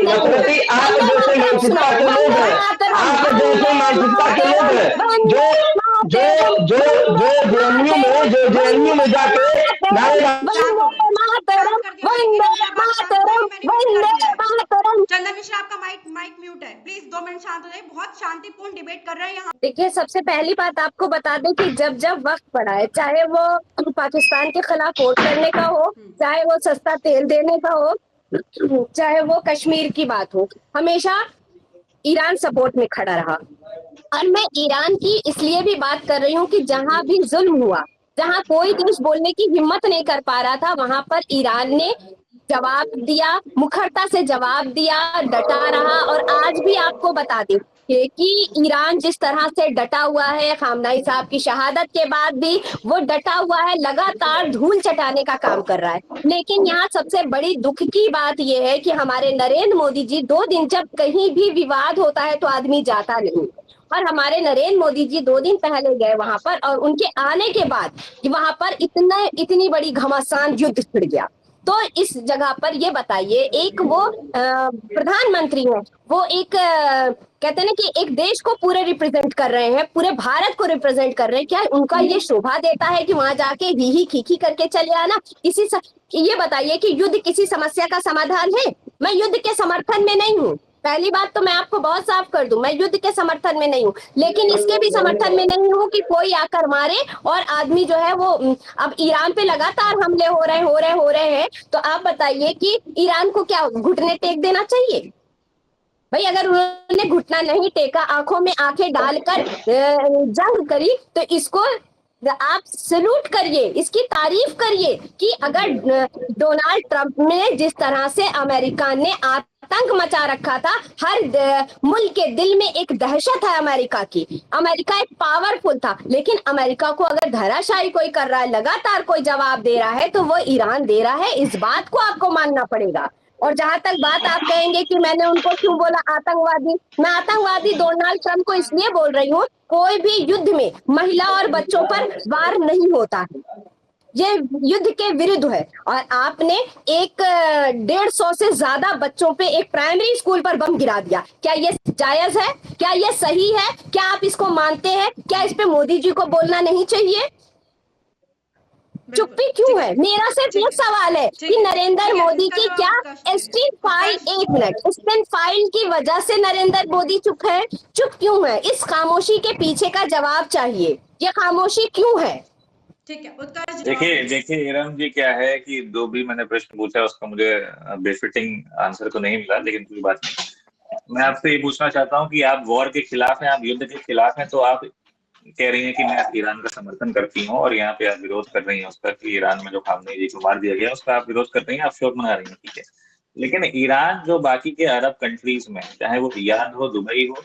नफरती आप जैसे मानसिकता के लोग हैं, आप जैसे मानसिकता के लोग हैं जो जेएनयू में जाके चंदन मिश्रा, आपका माइक म्यूट है, प्लीज 2 मिनट शांत हो जाइए। बहुत शांतिपूर्ण डिबेट कर रहे हैं यहाँ। देखिए, सबसे पहली बात आपको बता दें कि जब वक्त पड़ा है, चाहे वो पाकिस्तान के खिलाफ वोट करने का हो, चाहे वो सस्ता तेल देने का हो, चाहे वो कश्मीर की बात हो, हमेशा ईरान सपोर्ट में खड़ा रहा। और मैं ईरान की इसलिए भी बात कर रही हूँ कि जहां भी जुल्म हुआ, जहां कोई देश बोलने की हिम्मत नहीं कर पा रहा था, वहां पर ईरान ने जवाब दिया, मुखरता से जवाब दिया, डटा रहा। और आज भी आपको बता दें कि ईरान जिस तरह से डटा हुआ है, खामनाई साहब की शहादत के बाद भी वो डटा हुआ है, लगातार धूल चटाने का काम कर रहा है। लेकिन यहाँ सबसे बड़ी दुख की बात यह है कि हमारे नरेंद्र मोदी जी 2 दिन, जब कहीं भी विवाद होता है तो आदमी जाता नहीं, और हमारे नरेंद्र मोदी जी 2 दिन पहले गए वहां पर, और उनके आने के बाद वहां पर इतनी बड़ी घमासान युद्ध छिड़ गया। तो इस जगह पर ये बताइए, एक वो प्रधानमंत्री है, वो एक कहते हैं ना कि एक देश को पूरे रिप्रेजेंट कर रहे हैं, पूरे भारत को रिप्रेजेंट कर रहे हैं, क्या उनका ये शोभा देता है कि वहां जाके ही खीखी करके चले आना? ये बताइए कि युद्ध किसी समस्या का समाधान है? मैं युद्ध के समर्थन में नहीं हूँ, पहली बात तो मैं आपको बहुत साफ कर दूं, मैं युद्ध के समर्थन में नहीं हूँ, लेकिन इसके भी समर्थन में नहीं हूँ कि कोई आकर मारे और आदमी जो है वो, अब ईरान पे लगातार हमले हो रहे हैं, तो आप बताइए कि ईरान को क्या घुटने टेक देना चाहिए? भाई, अगर उन्होंने घुटना नहीं टेका, आंखों में आंखें डालकर जंग करी, तो इसको आप सैल्यूट करिए, इसकी तारीफ करिए कि अगर डोनाल्ड ट्रंप ने जिस तरह से अमेरिका ने आतंक मचा रखा था, हर मुल्क के दिल में एक दहशत है अमेरिका की, अमेरिका एक पावरफुल था, लेकिन अमेरिका को अगर धराशायी कोई कर रहा है, लगातार कोई जवाब दे रहा है, तो वो ईरान दे रहा है। इस बात को आपको मानना पड़ेगा। और जहां तक बात आप कहेंगे कि मैंने उनको क्यों बोला आतंकवादी, मैं आतंकवादी डोनाल्ड ट्रंप को इसलिए बोल रही हूँ, कोई भी युद्ध में महिला और बच्चों पर वार नहीं होता है, ये युद्ध के विरुद्ध है। और आपने 150 से ज्यादा बच्चों पे एक प्राइमरी स्कूल पर बम गिरा दिया, क्या ये जायज है? क्या ये सही है? क्या आप इसको मानते हैं? क्या इस पे मोदी जी को बोलना नहीं चाहिए? चुप्पी क्यों है? मेरा सिर्फ एक सवाल है कि नरेंद्र मोदी की क्या एस्टीन फाइल, 1 मिनट, एस्टीन फाइल की वजह से नरेंद्र मोदी चुप है? चुप क्यों है? इस खामोशी के पीछे का जवाब चाहिए, ये खामोशी क्यों है? ठीक है, उत्तर देखिए इरम जी, क्या है कि जो भी मैंने प्रश्न पूछा उसका मुझे बेफिटिंग आंसर तो नहीं मिला, लेकिन कोई बात नहीं। मैं आपसे ये पूछना चाहता हूँ कि आप वॉर के खिलाफ हैं, आप युद्ध के खिलाफ हैं, तो आप कह रही हैं कि मैं ईरान का समर्थन करती हूँ, और यहाँ पे आप विरोध कर रही हैं उसका कि ईरान में जो खामनेई जी को मार दिया गया उसका आप विरोध कर रही हैं, आप शोक मना रही हैं, ठीक है। लेकिन ईरान जो बाकी के अरब कंट्रीज में, चाहे वो रियाद हो, दुबई हो,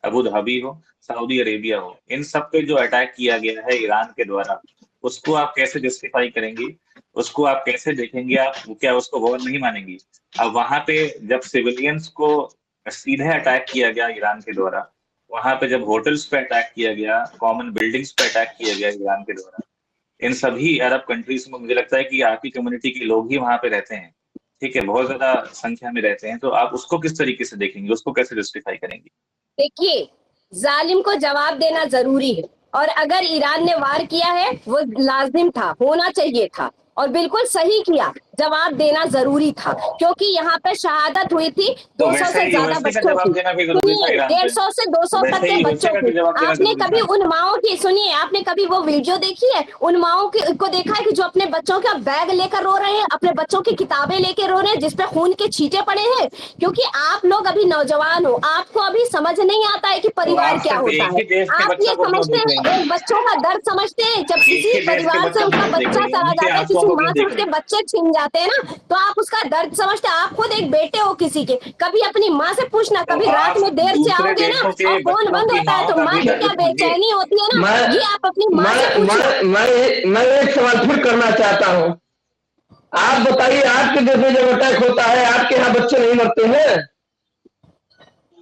अबू धाबी हो, सऊदी अरेबिया हो, इन सब पे जो अटैक किया गया है ईरान के द्वारा, उसको आप कैसे जस्टिफाई करेंगी? उसको आप कैसे देखेंगे? आप क्या उसको वॉर नहीं मानेंगी? अब वहां पे जब सिविलियंस को सीधे अटैक किया गया ईरान के द्वारा, वहां पे जब होटल्स पे अटैक किया गया, कॉमन बिल्डिंग्स पे अटैक किया गया ईरान के द्वारा, इन सभी अरब कंट्रीज में मुझे लगता है कि आपकी कम्युनिटी के लोग ही वहां पे रहते हैं, ठीक है, बहुत ज्यादा संख्या में रहते हैं, तो आप उसको किस तरीके से देखेंगे? उसको कैसे जस्टिफाई करेंगे? देखिए, जालिम को जवाब देना जरूरी है, और अगर ईरान ने वार किया है वो लाजिम था, होना चाहिए था, और बिल्कुल सही किया, जवाब देना जरूरी था, क्योंकि यहाँ पे शहादत हुई थी 200 से ज्यादा बच्चों की, 150 से 200 तक के बच्चों की। आपने कभी उन माओं की, सुनिए, आपने कभी वो वीडियो देखी है उन माओं को देखा है कि जो अपने बच्चों का बैग लेकर रो रहे हैं, अपने बच्चों की किताबें लेकर रो रहे हैं जिसपे खून के छींटे पड़े हैं? क्योंकि आप लोग अभी नौजवान हो, आपको अभी समझ नहीं आता है कि परिवार क्या होता है। आप ये समझते हैं, एक बच्चों का दर्द समझते हैं, जब किसी परिवार से उसका बच्चा चला जाता है, किसी माँ से उसके बच्चे छिन जाते हैं ना, तो आप उसका दर्द समझते हैं। आप खुद एक बेटे हो किसी के, कभी अपनी माँ से पूछना, कभी रात में देर से आओगे ना और फोन बंद होता है तो माँ की क्या बेचैनी होती है ना, ये आप अपनी माँ से पूछो। मैं एक सवाल फिर करना चाहता हूँ। आप बताइए, आपके देश में जब अटैक होता है, आपके यहाँ बच्चे नहीं मरते हैं?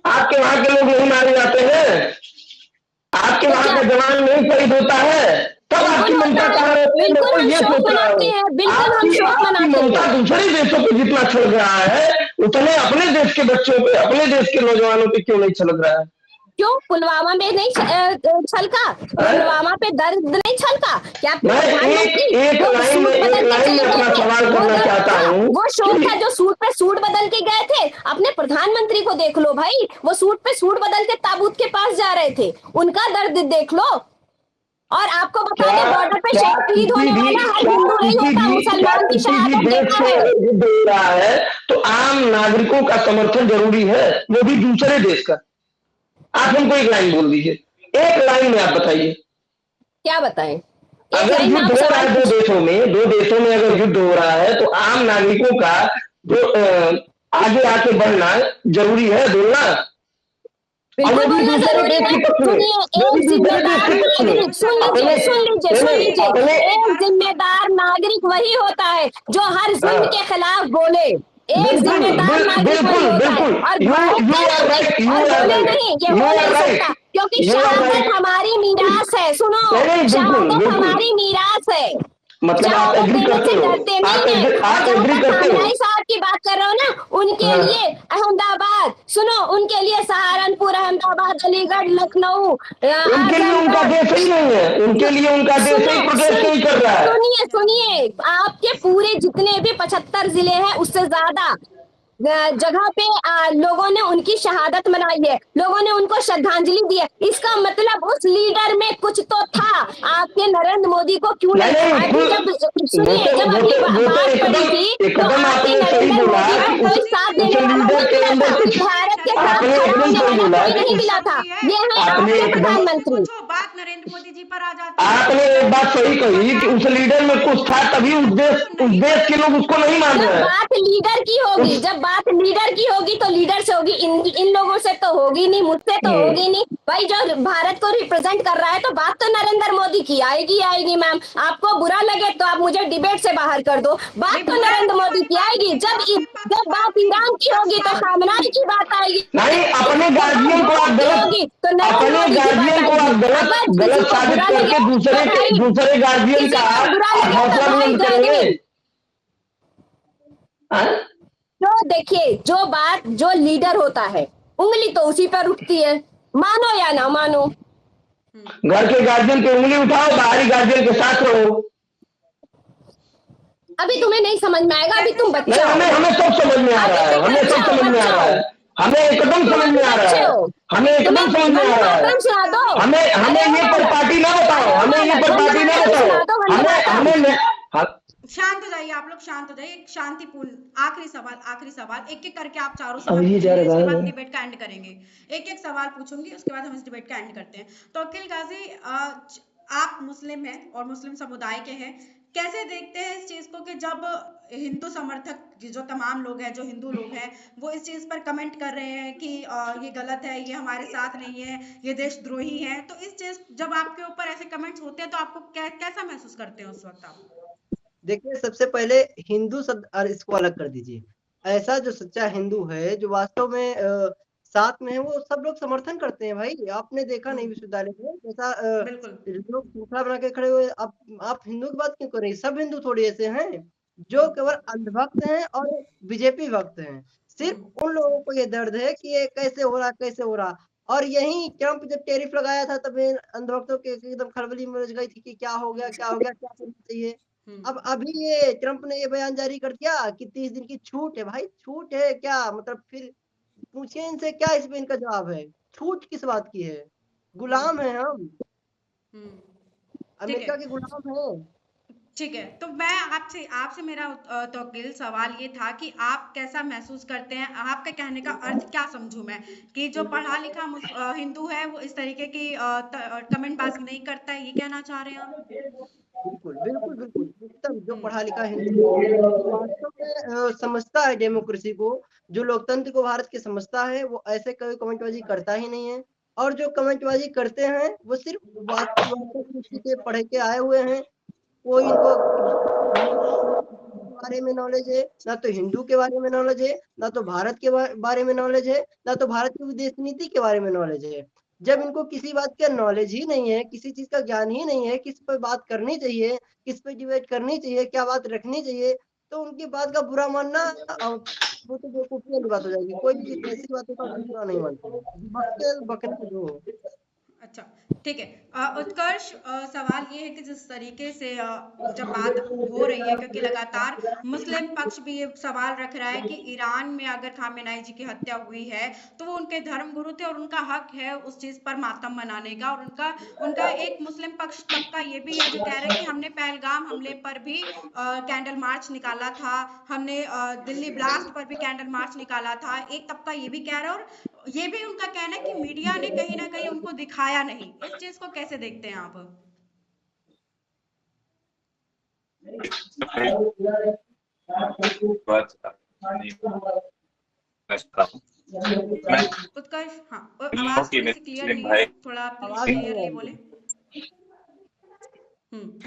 आपके वहां के लोग नहीं मारे जाते हैं? आपके वहां का जवान नहीं शहीद होता है? तब आपकी ममता कहाँ रहती है? बिल्कुल हम शोक मनाते हैं, बिल्कुल हम शोक मनाते हैं। ममता दूसरे देशों पे जितना छलक रहा है, उतने अपने देश के बच्चों पे, अपने देश के नौजवानों पे क्यों नहीं छलक रहा है? क्यों पुलवामा में नहीं छलका? पुलवामा पे दर्द नहीं छलका क्या? एक लाइन में अपना सवाल करना चाहता हूँ। वो शोक है जो सूट पे सूट बदल के गए थे, अपने प्रधानमंत्री को देख लो भाई, वो सूट पे सूट बदल के ताबूत के पास जा रहे थे, उनका दर्द देख लो। और आपको बता दें, बॉर्डर पे शहीद होने वाला हर हिंदू नहीं होता, मुसलमान की शहादत देता है। युद्ध हो रहा है तो आम नागरिकों का समर्थन जरूरी है, वो भी दूसरे देश का। आप हमको एक लाइन बोल दीजिए, एक लाइन में आप बताइए। क्या बताएं? अगर युद्ध हो रहा है दो देशों में अगर युद्ध हो रहा है तो आम नागरिकों का जो आगे आके बढ़ना जरूरी है, बोलना बिल्कुल बोलना जरूरी है। सुनिए, एक जिम्मेदार नागरिक वही होता है जो हर जुल्म के खिलाफ बोले। एक जिम्मेदार नागरिक वही होता है, और बोले नहीं, ये हो नहीं सकता, क्योंकि शहादत हमारी मीरास है। सुनो, शहादत हमारी मीरास है, मतलब आप एग्री करते हो? आप एग्री करते हो? साहब की बात कर रहे हो ना, उनके लिए अहमदाबाद, सुनो, उनके लिए सहारनपुर, अहमदाबाद, अलीगढ़, लखनऊ, उनके लिए उनका देश ही नहीं है, उनके लिए उनका देश ही प्रोटेस्ट नहीं कर रहा है। सुनिए, आपके पूरे जितने भी 75 जिले हैं, उससे ज्यादा जगह पे लोगों ने उनकी शहादत मनाई है, लोगों ने उनको श्रद्धांजलि दी है। इसका मतलब उस लीडर में कुछ तो था। आपके नरेंद्र मोदी को क्यों नहीं? सुनिए, जब अपनी बात पड़ी थी तो आपके नरेंद्र मोदी को कोई साथ देने वाला नहीं मिला था, भारत के साथ खड़ा होने वाला कोई नहीं मिला था। ये है आपके प्रधानमंत्री। बात नरेंद्र मोदी जी पर आ जाती है। आपने एक बात सही कही कि उस लीडर में कुछ था, तभी उस देश के लोग उसको नहीं मान रहे हैं। बात लीडर की होगी, जब बात लीडर की होगी तो लीडर से होगी, इन लोगों से तो होगी नहीं, मुझसे तो होगी नहीं भाई। जो भारत को रिप्रेजेंट कर रहा है तो बात तो नरेंद्र मोदी की आएगी मैम। आपको बुरा लगे तो आप मुझे डिबेट से बाहर कर दो, बात तो नरेंद्र मोदी की आएगी। जब बात ईरान की होगी तो खामनेई की बात आएगी। नहीं, अपने गार्जियन को आप गलत साबित करके दूसरे गार्जियन का हौसला बुलंद करेंगे। तो देखिए, जो लीडर होता है, उंगली तो उसी पर उठती है, मानो या ना मानो। घर के गार्जियन पे उंगली उठाओ, बाहरी गार्जियन के साथ रहो। अभी तुम्हें नहीं समझ में आएगा, अभी तुम बच्चे हो। हमें सब समझ में आ रहा है, हमें सब समझ में आ रहा है, हमें एकदम समझ में आ रहा है, हमें एकदम समझ में आ रहा है। हमें ये पर पार्टी ना बताओ, हमें ये पर पार्टी ना बताओ। सुना दो, हम हमें बताओ। हमें हाँ, शांत हो जाइए, आप लोग शांत हो जाइए। एक शांतिपूर्ण आखिरी सवाल एक एक करके आप चारों अब सवाल ये जा पूछेंगे, रहा उसके बाद है। डिबेट का एंड करेंगे। एक एक सवाल पूछूंगी, उसके बाद हम इस डिबेट का एंड करते हैं। तो अकील गाजी, आप मुस्लिम हैं और मुस्लिम समुदाय के हैं, कैसे देखते हैं इस चीज को कि जब हिंदू समर्थक जो तमाम लोग हैं, जो हिंदू लोग हैं, वो इस चीज पर कमेंट कर रहे हैं कि ये गलत है, ये हमारे साथ नहीं है, ये देशद्रोही है, तो इस चीज जब आपके ऊपर ऐसे कमेंट्स होते हैं तो आपको कैसा महसूस करते हैं उस वक्त आप? देखिए, सबसे पहले हिंदू शब्द और इसको अलग कर दीजिए। ऐसा जो सच्चा हिंदू है, जो वास्तव में साथ में है, वो सब लोग समर्थन करते हैं भाई। आपने देखा नहीं विश्वविद्यालय में जैसा बिल्कुल। लोग श्रृंखला बना के खड़े हुए। आप हिंदू की बात क्यों कर रही हैं? सब हिंदू थोड़ी ऐसे हैं जो केवल अंधभक्त हैं और बीजेपी भक्त हैं। सिर्फ उन लोगों को ये दर्द है कि ये कैसे हो रहा, कैसे हो रहा। और यही ट्रम्प जब टैरिफ लगाया था, तब अंधभक्तों के एकदम खलबली मच गई थी कि क्या हो गया, क्या हो गया, क्या करना चाहिए। अब अभी ये ट्रम्प ने ये बयान जारी कर दिया कि 30 दिन की छूट है। भाई छूट है क्या? मतलब फिर पूछिए इनसे, क्या इस पे इनका जवाब है? छूट किस बात की है? गुलाम है हम, ठीक अमेरिका है, के गुलाम हैं। ठीक है। तो मैं आपसे आपसे मेरा तौकील सवाल ये था कि आप कैसा महसूस करते हैं, आपके कहने का अर्थ क्या समझूं मैं, कि जो पढ़ा लिखा हिंदू है वो इस तरीके की कमेंटबाजी नहीं करता है, ये कहना चाह रहे हैं आप? बिल्कुल, बिल्कुल, बिल्कुल, एकदम जो पढ़ा लिखा हिंदू है, जो वास्तव में समझता है डेमोक्रेसी को, जो लोकतंत्र को भारत के समझता है, वो ऐसे कोई कमेंटबाजी करता ही नहीं है। और जो कमेंटबाजी करते हैं, वो सिर्फ किसी के पढ़ के आए हुए हैं। कोई इनको के बारे में नॉलेज है, ना तो हिंदू के बारे में नॉलेज है, ना तो भारत के बारे में नॉलेज है, ना तो भारत की विदेश नीति के बारे में नॉलेज है। जब इनको किसी बात का नॉलेज ही नहीं है, किसी चीज का ज्ञान ही नहीं है, किस पर बात करनी चाहिए, किस पे डिबेट करनी चाहिए, क्या बात रखनी चाहिए, तो उनकी बात का बुरा मानना वो तो बेवकूफी वाली बात हो जाएगी। कोई भी ऐसी बातों का बुरा नहीं मानते हैं, बकते बकते दो। अच्छा, ठीक है। उत्कर्ष, सवाल ये है कि जिस तरीके से जब बात हो रही है, क्योंकि लगातार मुस्लिम पक्ष भी ये सवाल रख रहा है कि ईरान में अगर खामेनेई जी की हत्या हुई है तो वो उनके धर्म गुरु थे और उनका हक है उस चीज पर मातम मनाने का। और उनका उनका एक मुस्लिम पक्ष तबका ये भी है जो कह रहा है कि हमने पहलगाम हमले पर भी कैंडल मार्च निकाला था, हमने दिल्ली ब्लास्ट पर भी कैंडल मार्च निकाला था। एक तबका ये भी कह रहा है, और ये भी उनका कहना है कि मीडिया ने कहीं ना कहीं उनको दिखाया नहीं। इस चीज को कैसे देखते हैं आप? मैं उत्कर्ष, हाँ, और आवाज कि थोड़ी सी क्लियर मुस्लिम नहीं भाई, है, थोड़ा प्लीज आवाज नहीं आ क्लियरली रही बोले।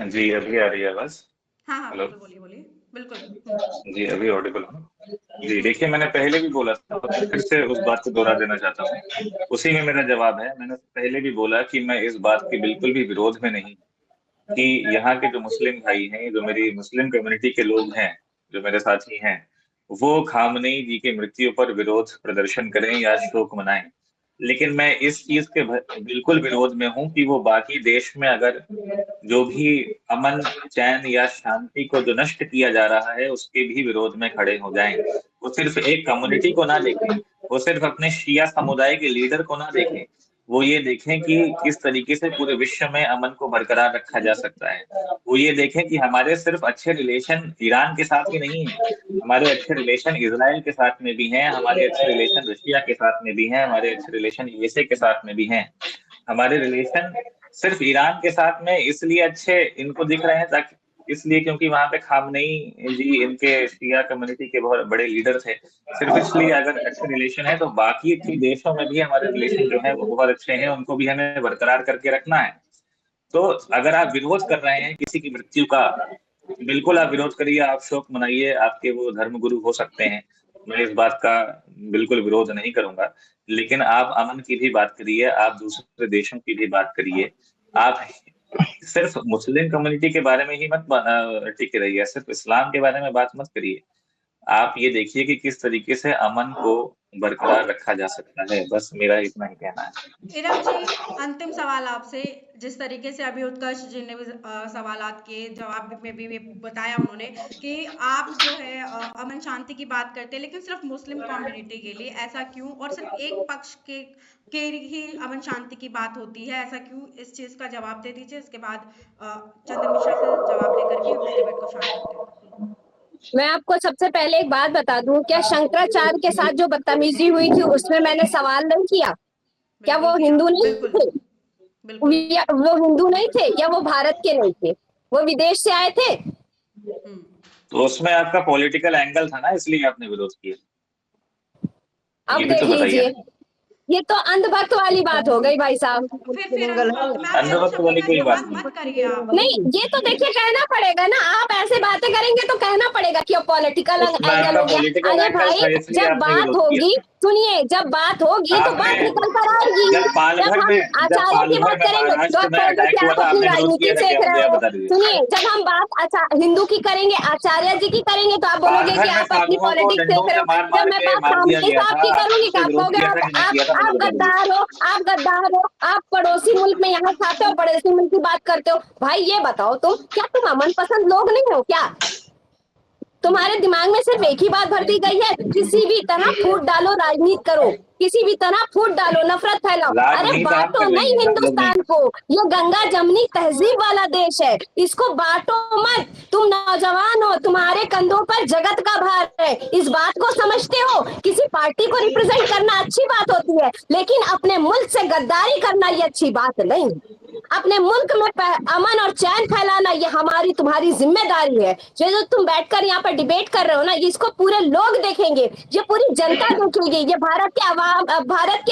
जी अभी आ रही है आवाज? हाँ हाँ, हेलो, बिल्कुल, बोलिए बोलिए, बिल्कुल। जी अभी ऑडिबल हूँ। जी देखिए, मैंने पहले भी बोला था और मैं फिर से उस बात को दोहरा देना चाहता हूँ। उसी में मेरा जवाब है। मैंने पहले भी बोला कि मैं इस बात के बिल्कुल भी विरोध में नहीं कि यहाँ के जो मुस्लिम भाई हैं, जो मेरी मुस्लिम कम्युनिटी के लोग हैं, जो मेरे साथी हैं, वो खामनेई जी की मृत्यु पर विरोध प्रदर्शन करें या शोक मनाएं। लेकिन मैं इस चीज के बिल्कुल विरोध में हूं कि वो बाकी देश में अगर जो भी अमन, चैन या शांति को जो नष्ट किया जा रहा है उसके भी विरोध में खड़े हो जाएं। वो सिर्फ एक कम्युनिटी को ना देखें, वो सिर्फ अपने शिया समुदाय के लीडर को ना देखें, वो ये देखें कि किस तरीके से पूरे विश्व में अमन को बरकरार रखा जा सकता है। वो ये देखें कि हमारे सिर्फ अच्छे रिलेशन ईरान के साथ ही नहीं है, हमारे अच्छे रिलेशन इजराइल के साथ में भी हैं, हमारे अच्छे रिलेशन रशिया के साथ में भी हैं, हमारे अच्छे रिलेशन यूएसए के साथ में भी हैं। हमारे रिलेशन सिर्फ ईरान के साथ में इसलिए अच्छे इनको दिख रहे हैं ताकि इसलिए क्योंकि वहां पे खामनेई जी इनके शिया कम्युनिटी के बहुत बड़े लीडर थे, सिर्फ इसलिए अगर अच्छे रिलेशन है तो बाकी के देशों में भी हमारे रिलेशन जो है वो बहुत अच्छे हैं, उनको भी हमें बरकरार करके रखना है। तो अगर आप विरोध कर रहे हैं किसी की मृत्यु का, बिल्कुल आप विरोध करिए, आप शोक मनाइए, आपके वो धर्म गुरु हो सकते हैं, मैं इस बात का बिल्कुल विरोध नहीं करूंगा। लेकिन आप अमन की भी बात करिए, आप दूसरे देशों की भी बात करिए। आप सिर्फ मुस्लिम कम्युनिटी के बारे में ही मत टिके रहिए, सिर्फ इस्लाम के बारे में बात मत करिए। आप ये देखिए कि किस तरीके से अमन को बरकरार रखा जा सकता है। बस मेरा इतना ही कहना है। इरम जी, अंतिम सवाल आपसे। जिस तरीके से अभी उत्कर्ष जी ने भी सवालात के जवाब में भी बताया उन्होंने कि आप जो है अमन शांति की बात करते हैं, लेकिन सिर्फ मुस्लिम कम्युनिटी के लिए, ऐसा क्यों? और सिर्फ एक पक्ष के ही अमन शांति की बात होती है, ऐसा क्यों? इस चीज का जवाब दे दीजिए, इसके बाद चंदन मिश्रा से जवाब लेकर के इस डिबेट को शांत करते हैं। मैं आपको सबसे पहले एक बात बता दूं, क्या शंकराचार्य के साथ जो बदतमीजी हुई थी उसमें मैंने सवाल नहीं किया? क्या वो हिंदू नहीं थे? वो हिंदू नहीं थे या वो भारत के नहीं थे? वो विदेश से आए थे? तो उसमें आपका पॉलिटिकल एंगल था ना, इसलिए आपने विरोध किया। अब देख लीजिए, ये तो अंधभक्त वाली बात हो गई भाई साहब। अंधभक्त वाली कोई बात मत करिए आप। नहीं, ये तो देखिए कहना पड़ेगा ना, आप ऐसे बातें करेंगे तो कहना पड़ेगा कि पॉलिटिकल एंगल हो गया। अरे भाई, जब बात होगी, सुनिए, जब बात होगी तो बात निकल कर आएगी। जब हम आचार्य की बात करेंगे तो आप अपनी राजनीति देख रहे हो। सुनिए, जब हम बात हिंदू की करेंगे, आचार्य जी की करेंगे, तो आप बोलोगे कि आप अपनी पॉलिटिक्स देख रहे हो। जब मैं बात खामनेई साहब की करूंगी तो आप कहोगे आप गद्दार हो, आप गद्दार हो, आप पड़ोसी मुल्क में यहाँ खाते हो, पड़ोसी मुल्क की बात करते हो। भाई ये बताओ, क्या तुम अमन पसंद लोग नहीं हो क्या? तुम्हारे दिमाग में सिर्फ एक ही बात भर दी गई है, किसी भी तरह फूट डालो, राजनीति करो, किसी भी तरह फूट डालो, नफरत फैलाओ। अरे बांटो नहीं हिंदुस्तान को, ये गंगा जमनी तहजीब वाला देश है, इसको बांटो मत। तुम नौजवान हो, तुम्हारे कंधों पर जगत का भार है, इस बात को समझते हो। किसी पार्टी को रिप्रेजेंट करना अच्छी बात होती है, लेकिन अपने मुल्क से गद्दारी करना ये अच्छी बात नहीं। अपने मुल्क में अमन और चैन फैलाना ये हमारी तुम्हारी जिम्मेदारी है। जो तुम बैठकर यहाँ पर डिबेट कर रहे हो ना, इसको पूरे लोग देखेंगे, ये पूरी जनता देखेगी, ये भारत के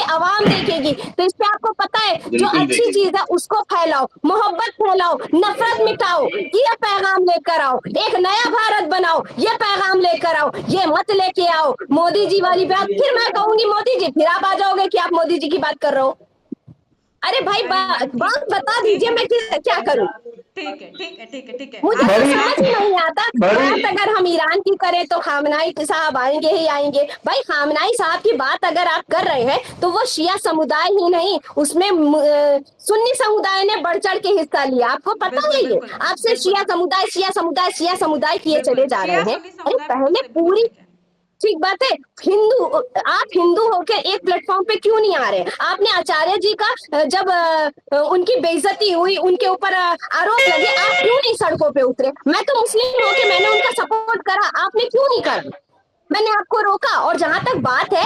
अवाम देखेगी। तो इससे आपको पता है, जो अच्छी चीज है उसको फैलाओ, मोहब्बत फैलाओ, नफरत मिटाओ, ये पैगाम लेकर आओ, एक नया भारत बनाओ, ये पैगाम लेकर आओ। ये मत लेके आओ मोदी जी वाली बात। फिर मैं कहूंगी मोदी जी, फिर आप आ जाओगे कि आप मोदी जी की बात कर रहे हो। अरे भाई, बात बता दीजिए, मैं क्या करूं? ठीक है। मुझे समझ नहीं आता। बात अगर हम ईरान की करें तो खामनाई साहब आएंगे ही आएंगे। भाई, खामनाई साहब की बात अगर आप कर रहे हैं तो वो शिया समुदाय ही नहीं, उसमें सुन्नी समुदाय ने बढ़ चढ़ के हिस्सा लिया। आपको पता है ये? आपसे शिया समुदाय किए चले जा रहे हैं। अरे पहले पूरी ठीक बात है, आप हिंदू होकर एक प्लेटफॉर्म पे क्यों नहीं आ रहे? आपने आचार्य जी का जब उनकी बेइज्जती हुई, उनके ऊपर आरोप लगे, आप क्यों नहीं सड़कों पे उतरे? मैं तो मुस्लिम होकर मैंने उनका सपोर्ट करा, आपने क्यों नहीं करा? मैंने आपको रोका। और जहां तक बात है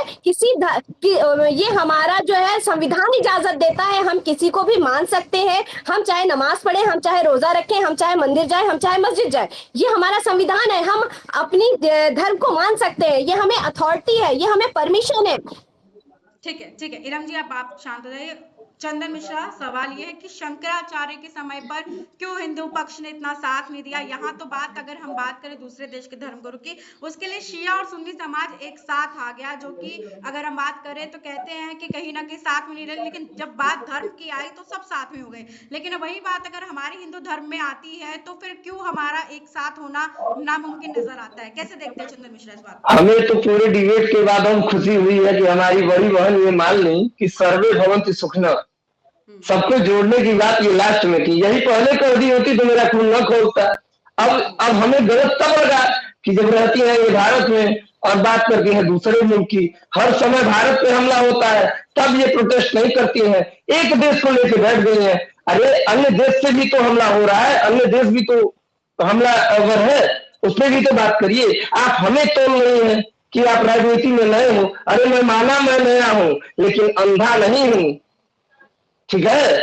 ये हमारा जो है संविधान इजाजत देता है, हम किसी को भी मान सकते हैं। हम चाहे नमाज पढ़े, हम चाहे रोजा रखें, हम चाहे मंदिर जाए, हम चाहे मस्जिद जाए, ये हमारा संविधान है। हम अपनी धर्म को मान सकते हैं, ये हमें अथॉरिटी है, ये हमें परमिशन है। ठीक है इरम जी, आप शांत हो जाइए। चंदन मिश्रा, सवाल ये है कि शंकराचार्य के समय पर क्यों हिंदू पक्ष ने इतना साथ नहीं दिया? यहाँ तो बात अगर हम बात करें दूसरे देश के धर्मगुरु की, उसके लिए शिया और सुन्नी समाज एक साथ आ गया, जो कि अगर हम बात करें तो कहते हैं कि कहीं ना कहीं साथ में नहीं रहे, लेकिन जब बात धर्म की आई तो सब साथ में हो गए। लेकिन वही बात अगर हमारे हिंदू धर्म में आती है तो फिर क्यों हमारा एक साथ होना नामुमकिन नजर आता है? कैसे देखते हैं चंदन मिश्रा इस बात? हमें तो पूरे डिबेट के बाद हम खुशी हुई है कि हमारी बड़ी बहन ये मान ली कि सर्वे भवन्तु सुखिनः, सबको जोड़ने की बात ये लास्ट में की। यही पहले कर दी होती तो मेरा खून न खोलता। अब हमें गलत तब लगा कि जब रहती है ये भारत में और बात करती है दूसरे मुल्क की। हर समय भारत पे हमला होता है तब ये प्रोटेस्ट नहीं करती है, एक देश को लेके बैठ गई है। अरे अन्य देश से भी तो हमला हो रहा है, अन्य देश भी तो हमला अगर है उसमें भी तो बात करिए। आप हमें तोल रही है कि आप राजनीति में नए हो। अरे मैं नया हूँ लेकिन अंधा नहीं हूँ, ठीक है?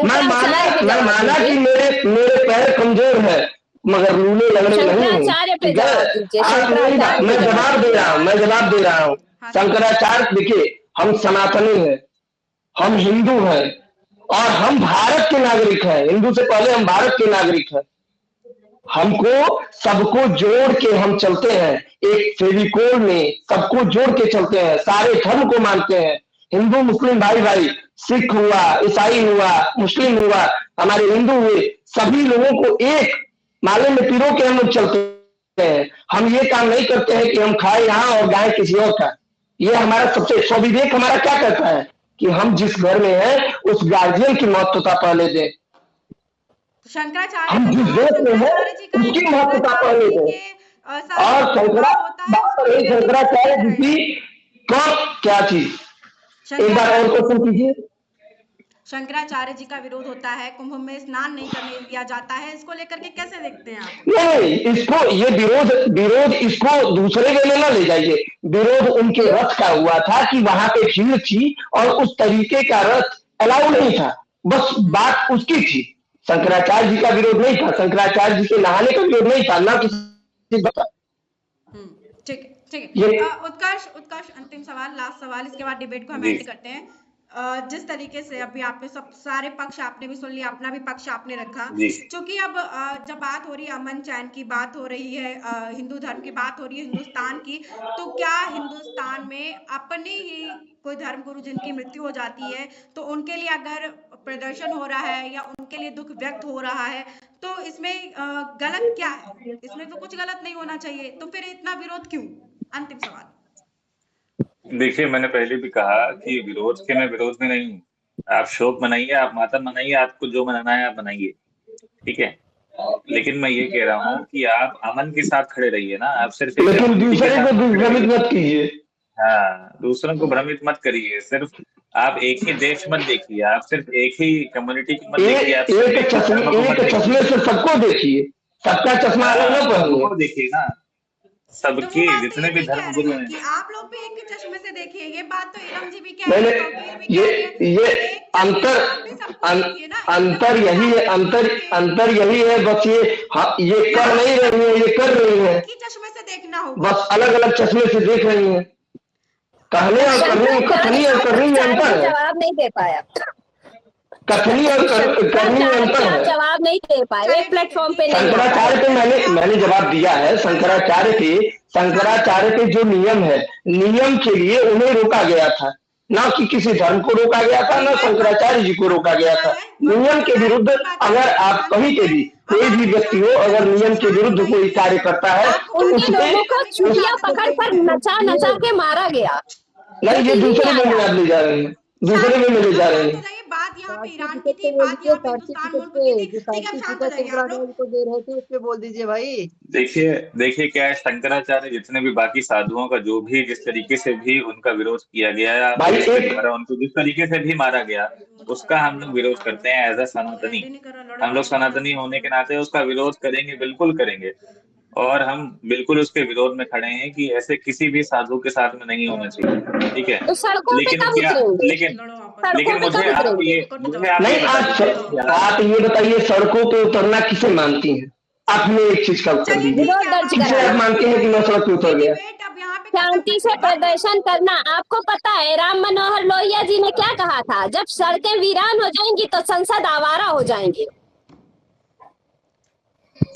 मैं माना कि मेरे पैर कमजोर है मगर लूले लगने नहीं हूँ, ठीक है? मैं जवाब दे रहा हूँ। शंकराचार्य, देखिए, हम सनातनी हैं, हम हिंदू हैं और हम भारत के नागरिक हैं। हिंदू से पहले हम भारत के नागरिक हैं। हमको सबको जोड़ के हम चलते हैं, एक फेविकोल में सबको जोड़ के चलते हैं, सारे धर्म को मानते हैं। हिंदू मुस्लिम भाई, सिख हुआ, ईसाई हुआ, मुस्लिम हुआ, हमारे हिंदू हुए, सभी लोगों को एक माले में पिरो के हम लोग चलते हैं। हम ये काम नहीं करते हैं कि हम खाए यहाँ और गाय किसी और का। ये हमारा सबसे स्वविवेक हमारा क्या कहता है कि हम जिस घर में हैं उस गार्जियन की महत्वता पहले दें। शंकराचार्य हम का जिस कहा, देश में हैं शंकराचार्य जी का उसकी एक महत्वता कहना था पहले कि दें। के और विवाह होता है बात उसको रही लेकर के कैसे शंकराचार्य देख जी रहे हैं? की, कौन क्या चीज, एक बार और शंकराचार्य क्वेश्चन कीजिए। शंकराचार्य जी का विरोध होता है, कुंभ में स्नान नहीं करने दिया जाता है, इसको लेकर के कैसे देखते हैं आप? नहीं, इसको ये विरोध इसको दूसरे वे में ना ले जाइए। विरोध उनके रथ का हुआ था कि वहां पे भीड़ थी और उस तरीके का रथ अलाउ नहीं था, बस बात उसकी थी। शंकराचार्य जी का विरोध नहीं था, शंकराचार्य जी के नहाने का विरोध नहीं था, ना किसी का। ठीक है, ठीक ये है। उत्कर्ष अंतिम सवाल, लास्ट सवाल, इसके बाद डिबेट को हम जी एंड करते हैं। जिस तरीके से अभी आपने सब सारे पक्ष आपने भी सुन लिया, अपना भी पक्ष आपने रखा, जी क्योंकि अब जब बात हो रही है अमन चैन की, बात हो रही है हिंदू धर्म की, बात हो रही है हिंदुस्तान की, तो क्या हिंदुस्तान में अपने ही कोई धर्मगुरु जिनकी मृत्यु हो जाती है तो उनके लिए अगर प्रदर्शन हो रहा है या उनके लिए दुख व्यक्त हो रहा है तो इसमें गलत क्या है? इसमें तो कुछ गलत नहीं होना चाहिए, तो फिर इतना विरोध क्यों? अंतिम सवाल। देखिए, मैंने पहले भी कहा कि विरोध के मैं विरोध में नहीं हूँ। आप शोक मनाइए, आप मातम मनाइए, आपको जो मनाना है आप मनाइए, ठीक है। लेकिन मैं ये कह रहा हूँ कि आप अमन के साथ खड़े रहिए ना, आप सिर्फ एक लेकिन कम्युनिटी के दूसरे साथ को मत खड़े भ्रमित रहिए। मत कीजिए। हाँ, दूसरों को भ्रमित मत करिए। सिर्फ आप एक ही देश मत देखिए, आप सिर्फ एक ही कम्युनिटी को मत देखिए, आप सिर्फ एक ही धर्म को मत एक देखिए। चश्मे से सबको देखिए, सबका चश्मा अलग हाँ, न पहनिए। सबको देखिए ना, तो वो सबके बात तो ये जितने भी भी कह धर्म रहे गुरु हैं हैं। कि आप लोग भी एक चश्मे से देखिए, ये बात तो इलम जी भी कह मैंने रहे हैं, तौकीर भी कह रही है, तो ये एक चश्मे से आप भी सबको देखिए ना, एक अंतर चश्मे से यही आप है, भी सबको देखिए। अंतर यही है, बस ये कर नहीं रही है, ये कर रही है, एक ही चश्मे से देखना होगा। बस अलग अलग चश्मे से देख रही है। कहने और करने में, कथनी और करनी में अंतर है। जवाब नहीं दे पाया। कथनी और करनी में अंतर आप है। जवाब नहीं दे पाए, चलिए, एक प्लेटफॉर्म पे नहीं दे शंकराचार्य पाए। पे मैंने जवाब दिया है। शंकराचार्य के जो नियम है, नियम के लिए उन्हें रोका गया था, ना कि किसी धर्म को रोका गया था, ना शंकराचार्य जी को रोका गया था। नियम के विरुद्ध अगर आप कहीं पे भी कोई भी व्यक्ति हो, अगर नियम के विरुद्ध कोई कार्य करता है तो उनके उसमें लोगों को चूड़ियां पकड़ कर नचा नचा के मारा गया। नहीं, ये दूसरे में आप ले जा रहे हैं, दूसरे में ले जा रहे हैं। बात यहाँ पे ईरान की थी, बात यहाँ पे हिंदुस्तान मुल्क की थी। ठीक है, शांत हो जाइए आप लोग। को दे रहे थे उस पे बोल दीजिए भाई। देखिए क्या है, शंकराचार्य जितने भी बाकी साधुओं का जो भी जिस तरीके से भी उनका विरोध किया गया है, भाई पुलिस के एक द्वारा उनको जिस तरीके से भी मारा गया, उसका हम लोग विरोध करते हैं एज अ सनातनी। हम लोग सनातनी होने के नाते उसका विरोध करेंगे, बिल्कुल करेंगे। और हम बिल्कुल उसके विरोध में खड़े हैं कि ऐसे किसी भी साधु के साथ में नहीं होना चाहिए, ठीक है। तो सड़कों पे लेकिन कब क्या उतरेंगे? लेकिन सड़कों लेकिन पे मुझे कब आप उतरेंगे? ये नहीं, आप ये बताइए, सड़कों पे उतरना किसे मानती हैं? आपने एक चीज का उत्तर दीजिए, विरोध दर्ज किसे करा। आप मानते हैं कि मैं सड़क पे उतर गया? डिबेट अब यहाँ पे शांति से प्रदर्शन करना। आपको पता है राम मनोहर लोहिया जी ने क्या कहा था? जब सड़कें वीरान हो जाएंगी तो संसद आवारा हो जाएंगी।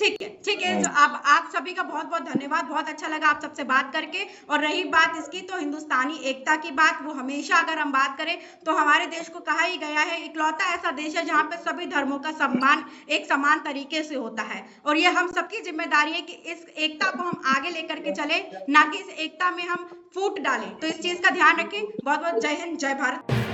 ठीक है। तो आप सभी का बहुत बहुत धन्यवाद, बहुत अच्छा लगा आप सबसे बात करके। और रही बात इसकी, तो हिंदुस्तानी एकता की बात, वो हमेशा अगर हम बात करें तो हमारे देश को कहा ही गया है इकलौता ऐसा देश है जहाँ पे सभी धर्मों का सम्मान एक समान तरीके से होता है। और ये हम सबकी जिम्मेदारी है कि इस एकता को हम आगे लेकर के चले, ना कि इस एकता में हम फूट डालें। तो इस चीज का ध्यान रखें। बहुत बहुत जय हिंद, जय भारत।